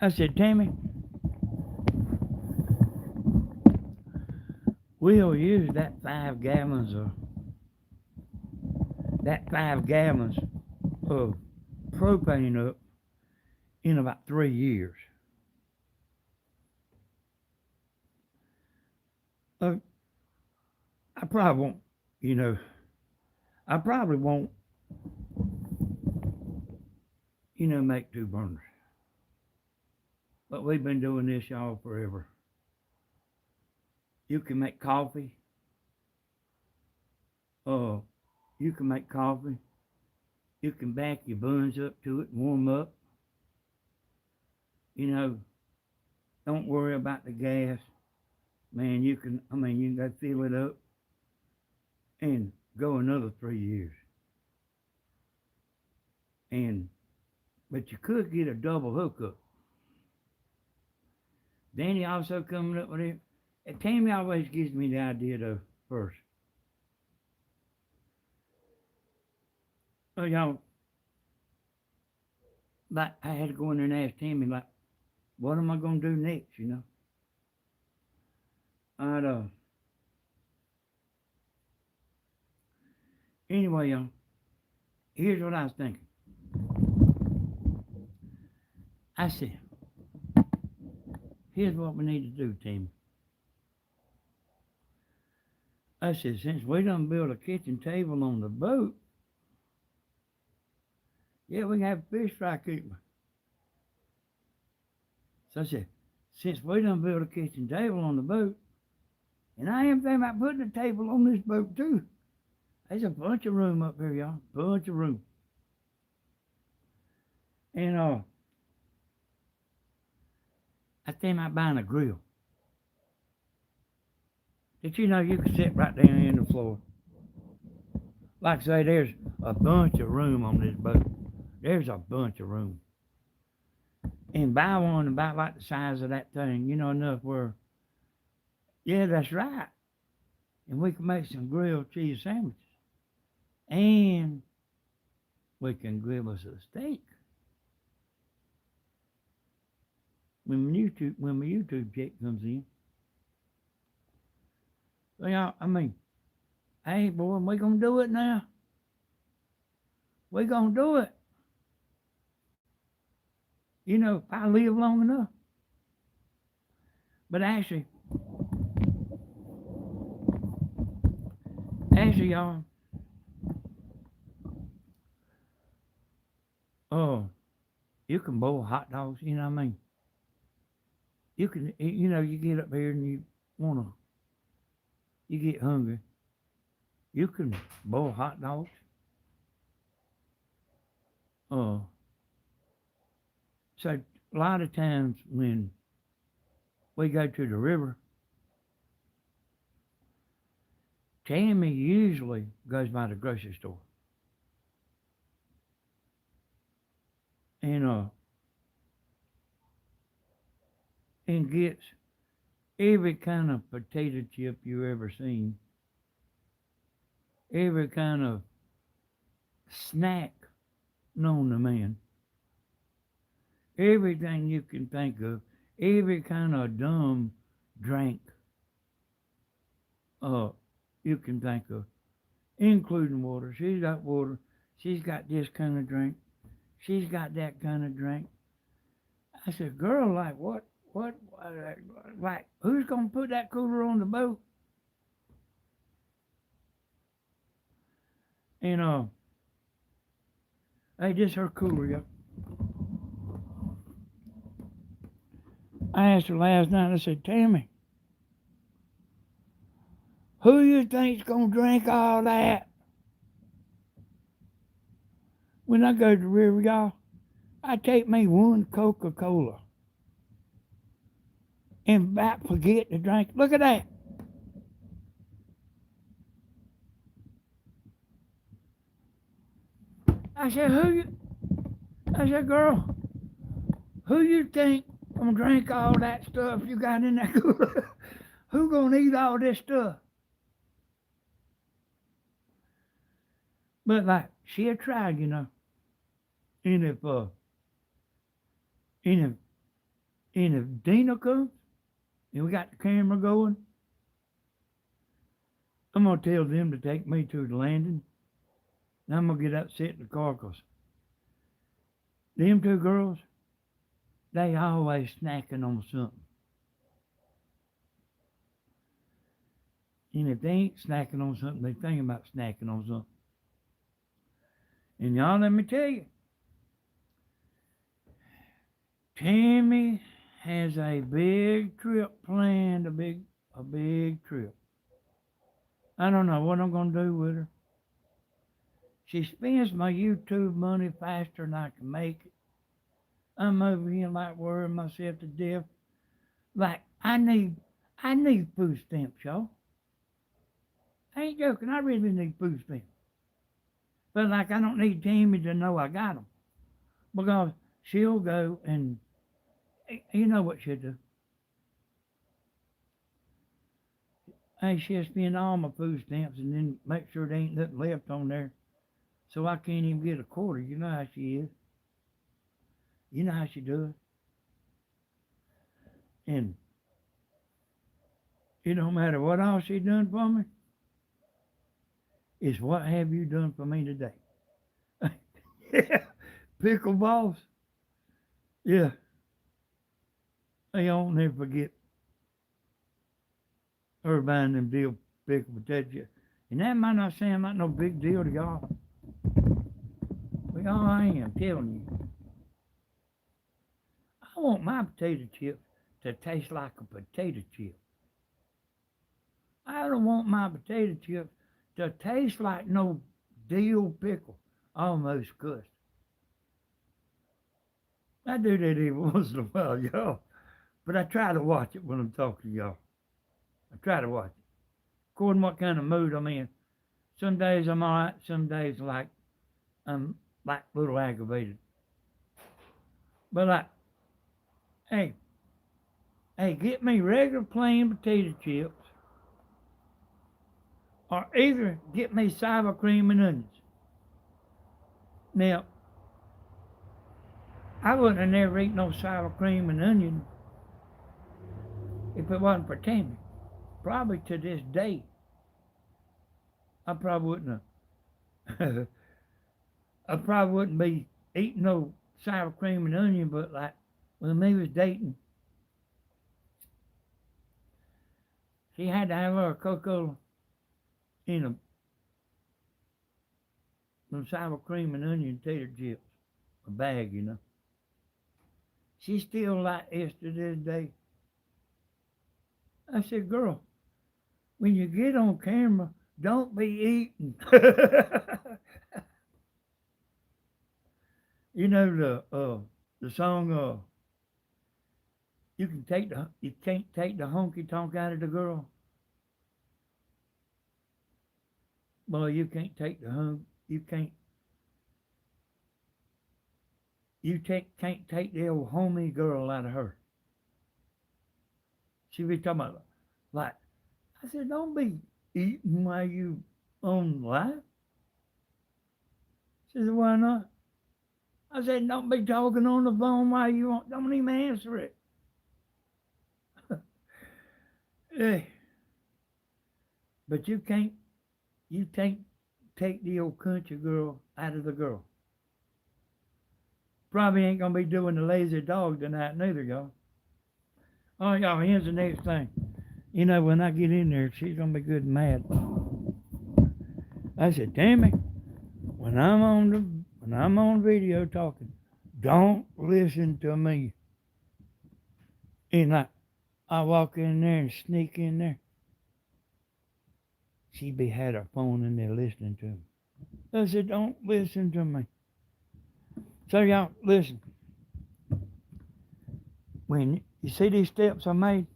[SPEAKER 1] I said, Tammy, we'll use that 5 gallons of propane up in about 3 years. I probably won't, I probably won't, make 2 burners. But we've been doing this, y'all, forever. You can make coffee. You can make coffee. You can back your buns up to it and warm up. Don't worry about the gas. Man, you can go fill it up and go another 3 years. But you could get a double hookup. Danny also coming up with it. And Tammy always gives me the idea though first. So y'all, like I had to go in there and ask Tammy, like, what am I gonna do next, Anyway, y'all, here's what I was thinking. I said, here's what we need to do, Tammy. I said, since we done built a kitchen table on the boat, yeah, we can have a fish fry cooker. So I said, since we done built a kitchen table on the boat, and I am thinking about putting a table on this boat too. There's a bunch of room up here, y'all. Bunch of room. And I think about buying a grill. Did you know you can sit right down in the floor? Like I say, there's a bunch of room on this boat. There's a bunch of room. And buy one about like the size of that thing, enough where, yeah, that's right. And we can make some grilled cheese sandwiches. And we can grill us a steak. When my YouTube check comes in. So y'all, hey boy, we gonna do it now. We gonna do it. If I live long enough. But actually, y'all, you can boil hot dogs, you know what I mean? You can, you get up here and you get hungry. You can boil hot dogs. So a lot of times when we go to the river, Tammy usually goes by the grocery store. And gets every kind of potato chip you ever seen, every kind of snack known to man, everything you can think of, every kind of dumb drink you can think of. including water. She's got water. She's got this kind of drink. She's got that kind of drink. I said, girl, like like who's gonna put that cooler on the boat? And hey, this her cooler, yeah. I asked her last night. I said, Tammy, who you think's gonna drink all that when I go to the river, y'all? I take me one Coca-Cola and about forget to drink. Look at that. I said, I said, girl, who you think gonna drink all that stuff you got in that cooler? Who gonna eat all this stuff? But like, she'll try, you know. And and if Dina comes and we got the camera going, I'm gonna tell them to take me to the landing. And I'm gonna get upset in the car 'cause them two girls, they always snacking on something. And if they ain't snacking on something, they thinking about snacking on something. And y'all, let me tell you, Tammy has a big trip planned, a big trip. I don't know what I'm gonna do with her. She spends my YouTube money faster than I can make it. I'm over here like worrying myself to death. Like I need food stamps, y'all. I ain't joking. I really need food stamps. But like I don't need Tammy to know I got them because she'll go and you know what she'll do. Hey, she'll spend all my food stamps and then make sure there ain't nothing left on there, so I can't even get a quarter. You know how she is. You know how she does. And it don't matter what all she done for me. It's what have you done for me today? Yeah, pickleballs. Yeah, I don't never forget her buying them deal pickled potato chips. And that might not sound like no big deal to y'all. But y'all, I am telling you. I want my potato chips to taste like a potato chip. I don't want my potato chips to taste like no dill pickle. Almost cussed. I do that every once in a while, y'all. But I try to watch it when I'm talking to y'all. I try to watch it. According to what kind of mood I'm in. Some days I'm alright, some days like I'm like a little aggravated. But like, hey, get me regular plain potato chips or either get me sour cream and onions. Now, I wouldn't have never eaten no sour cream and onion if it wasn't for Tammy. Probably to this day, I probably wouldn't have. I probably wouldn't be eating no sour cream and onion, but like when we was dating, she had to have her cocoa in some sour cream and onion tater chips, a bag, you know. She still like this to this day. I said, girl, when you get on camera, don't be eating. You know the song you can't take the honky tonk out of the girl. Boy, you can't take the can't take the old homie girl out of her. She be talking about like I said, don't be eating while you on live. She said, why not? I said, don't be talking on the phone while you on, don't even answer it. Hey, but you can't take the old country girl out of the girl. Probably ain't gonna be doing the lazy dog tonight neither, y'all. Oh, y'all, here's the next thing. You know, when I get in there, she's gonna be good and mad. I said, Tammy, when I'm on video talking, don't listen to me. And I walk in there and sneak in there. She be had her phone in there listening to me. I said, don't listen to me. So y'all, listen. When you see these steps I made,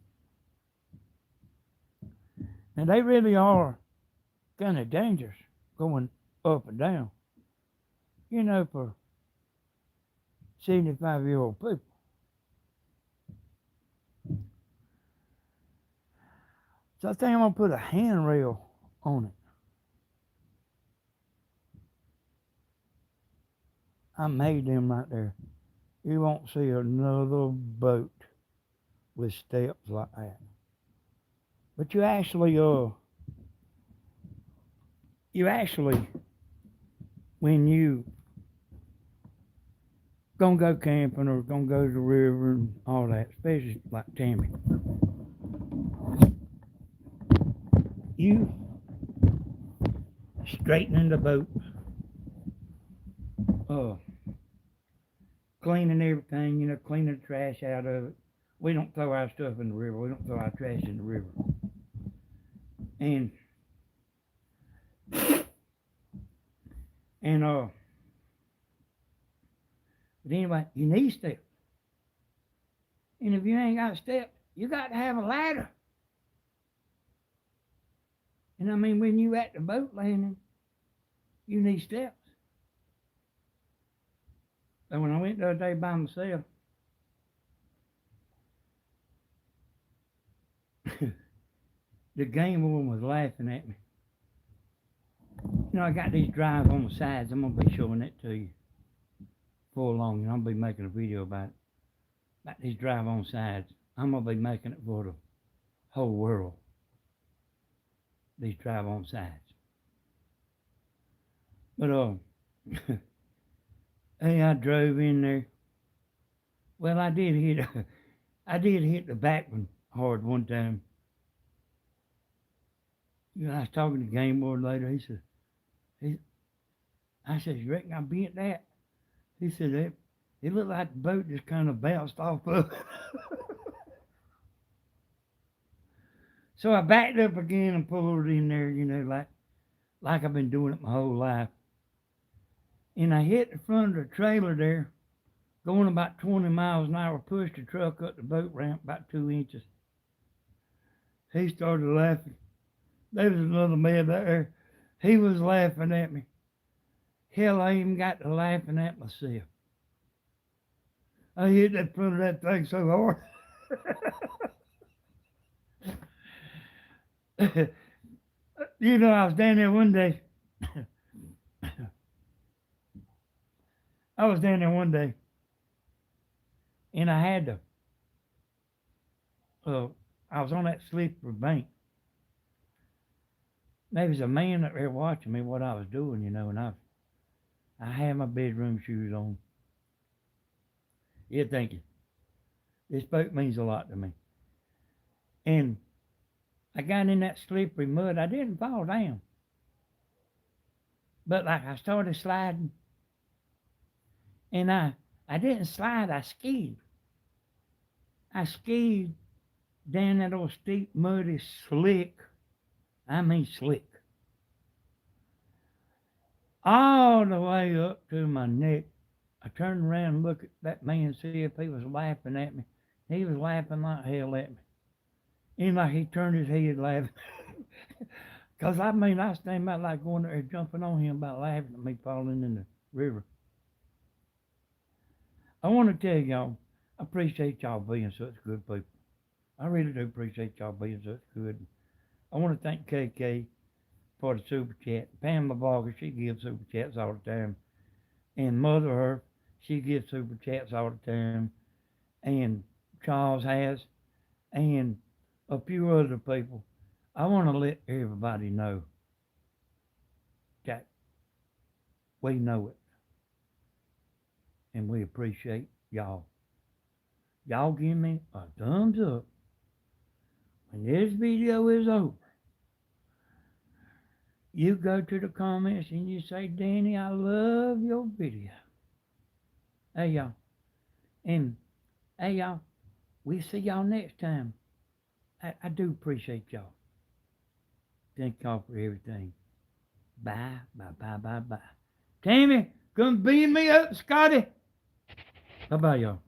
[SPEAKER 1] and they really are kind of dangerous going up and down. You know, for 75-year-old people. So I think I'm gonna put a handrail on it. I made them right there. You won't see another boat with steps like that. But you actually, when you gonna go camping or gonna go to the river and all that, especially like Tammy, you straightening the boat, cleaning everything, you know, cleaning the trash out of it. We don't throw our stuff in the river. We don't throw our trash in the river. But anyway, you need steps. And if you ain't got steps, you got to have a ladder. And I mean, when you at the boat landing, you need steps. So when I went the other day by myself, the game woman was laughing at me. You know, I got these drives on the sides. I'm going to be showing that to you before long, and I'll be making a video about it. About these drive on sides. I'm going to be making it for the whole world. These drive on sides. But, hey, I drove in there. Well, I did hit the back one hard one time. You know, I was talking to the game board later. I said, you reckon I bent that? He said, it looked like the boat just kind of bounced off of it. So I backed up again and pulled it in there, you know, like I've been doing it my whole life. And I hit the front of the trailer there, going about 20 miles an hour, pushed the truck up the boat ramp about 2 inches. He started laughing. There was another man there. He was laughing at me. Hell, I even got to laughing at myself. I hit that front of that thing so hard. You know, I was down there one day. And I had to, I was on that slippery bank. There was a man up there watching me what I was doing, you know, and I had my bedroom shoes on. Yeah, thank you. This boat means a lot to me. And I got in that slippery mud. I didn't fall down. But like I started sliding. And I didn't slide, I skied. I skied down that old steep, muddy, slick. I mean slick. All the way up to my neck. I turned around and looked at that man, see if he was laughing at me. He was laughing like hell at me. And like he turned his head laughing. Because I mean, I was thinking about like going there jumping on him about laughing at me falling in the river. I want to tell y'all, I appreciate y'all being such good people. I really do appreciate y'all being such good. I want to thank KK for the super chat. Pamela Barker, she gives super chats all the time. And Mother Earth, she gives super chats all the time. And Charles has. And a few other people. I want to let everybody know that We know it. And we appreciate y'all. Y'all give me a thumbs up when this video is over. You go to the comments and you say, Danny, I love your video. Hey, y'all. And, hey, y'all, we'll see y'all next time. I do appreciate y'all. Thank y'all for everything. Bye, bye, bye, bye, bye. Tammy, come beam me up, Scotty. Bye-bye, y'all.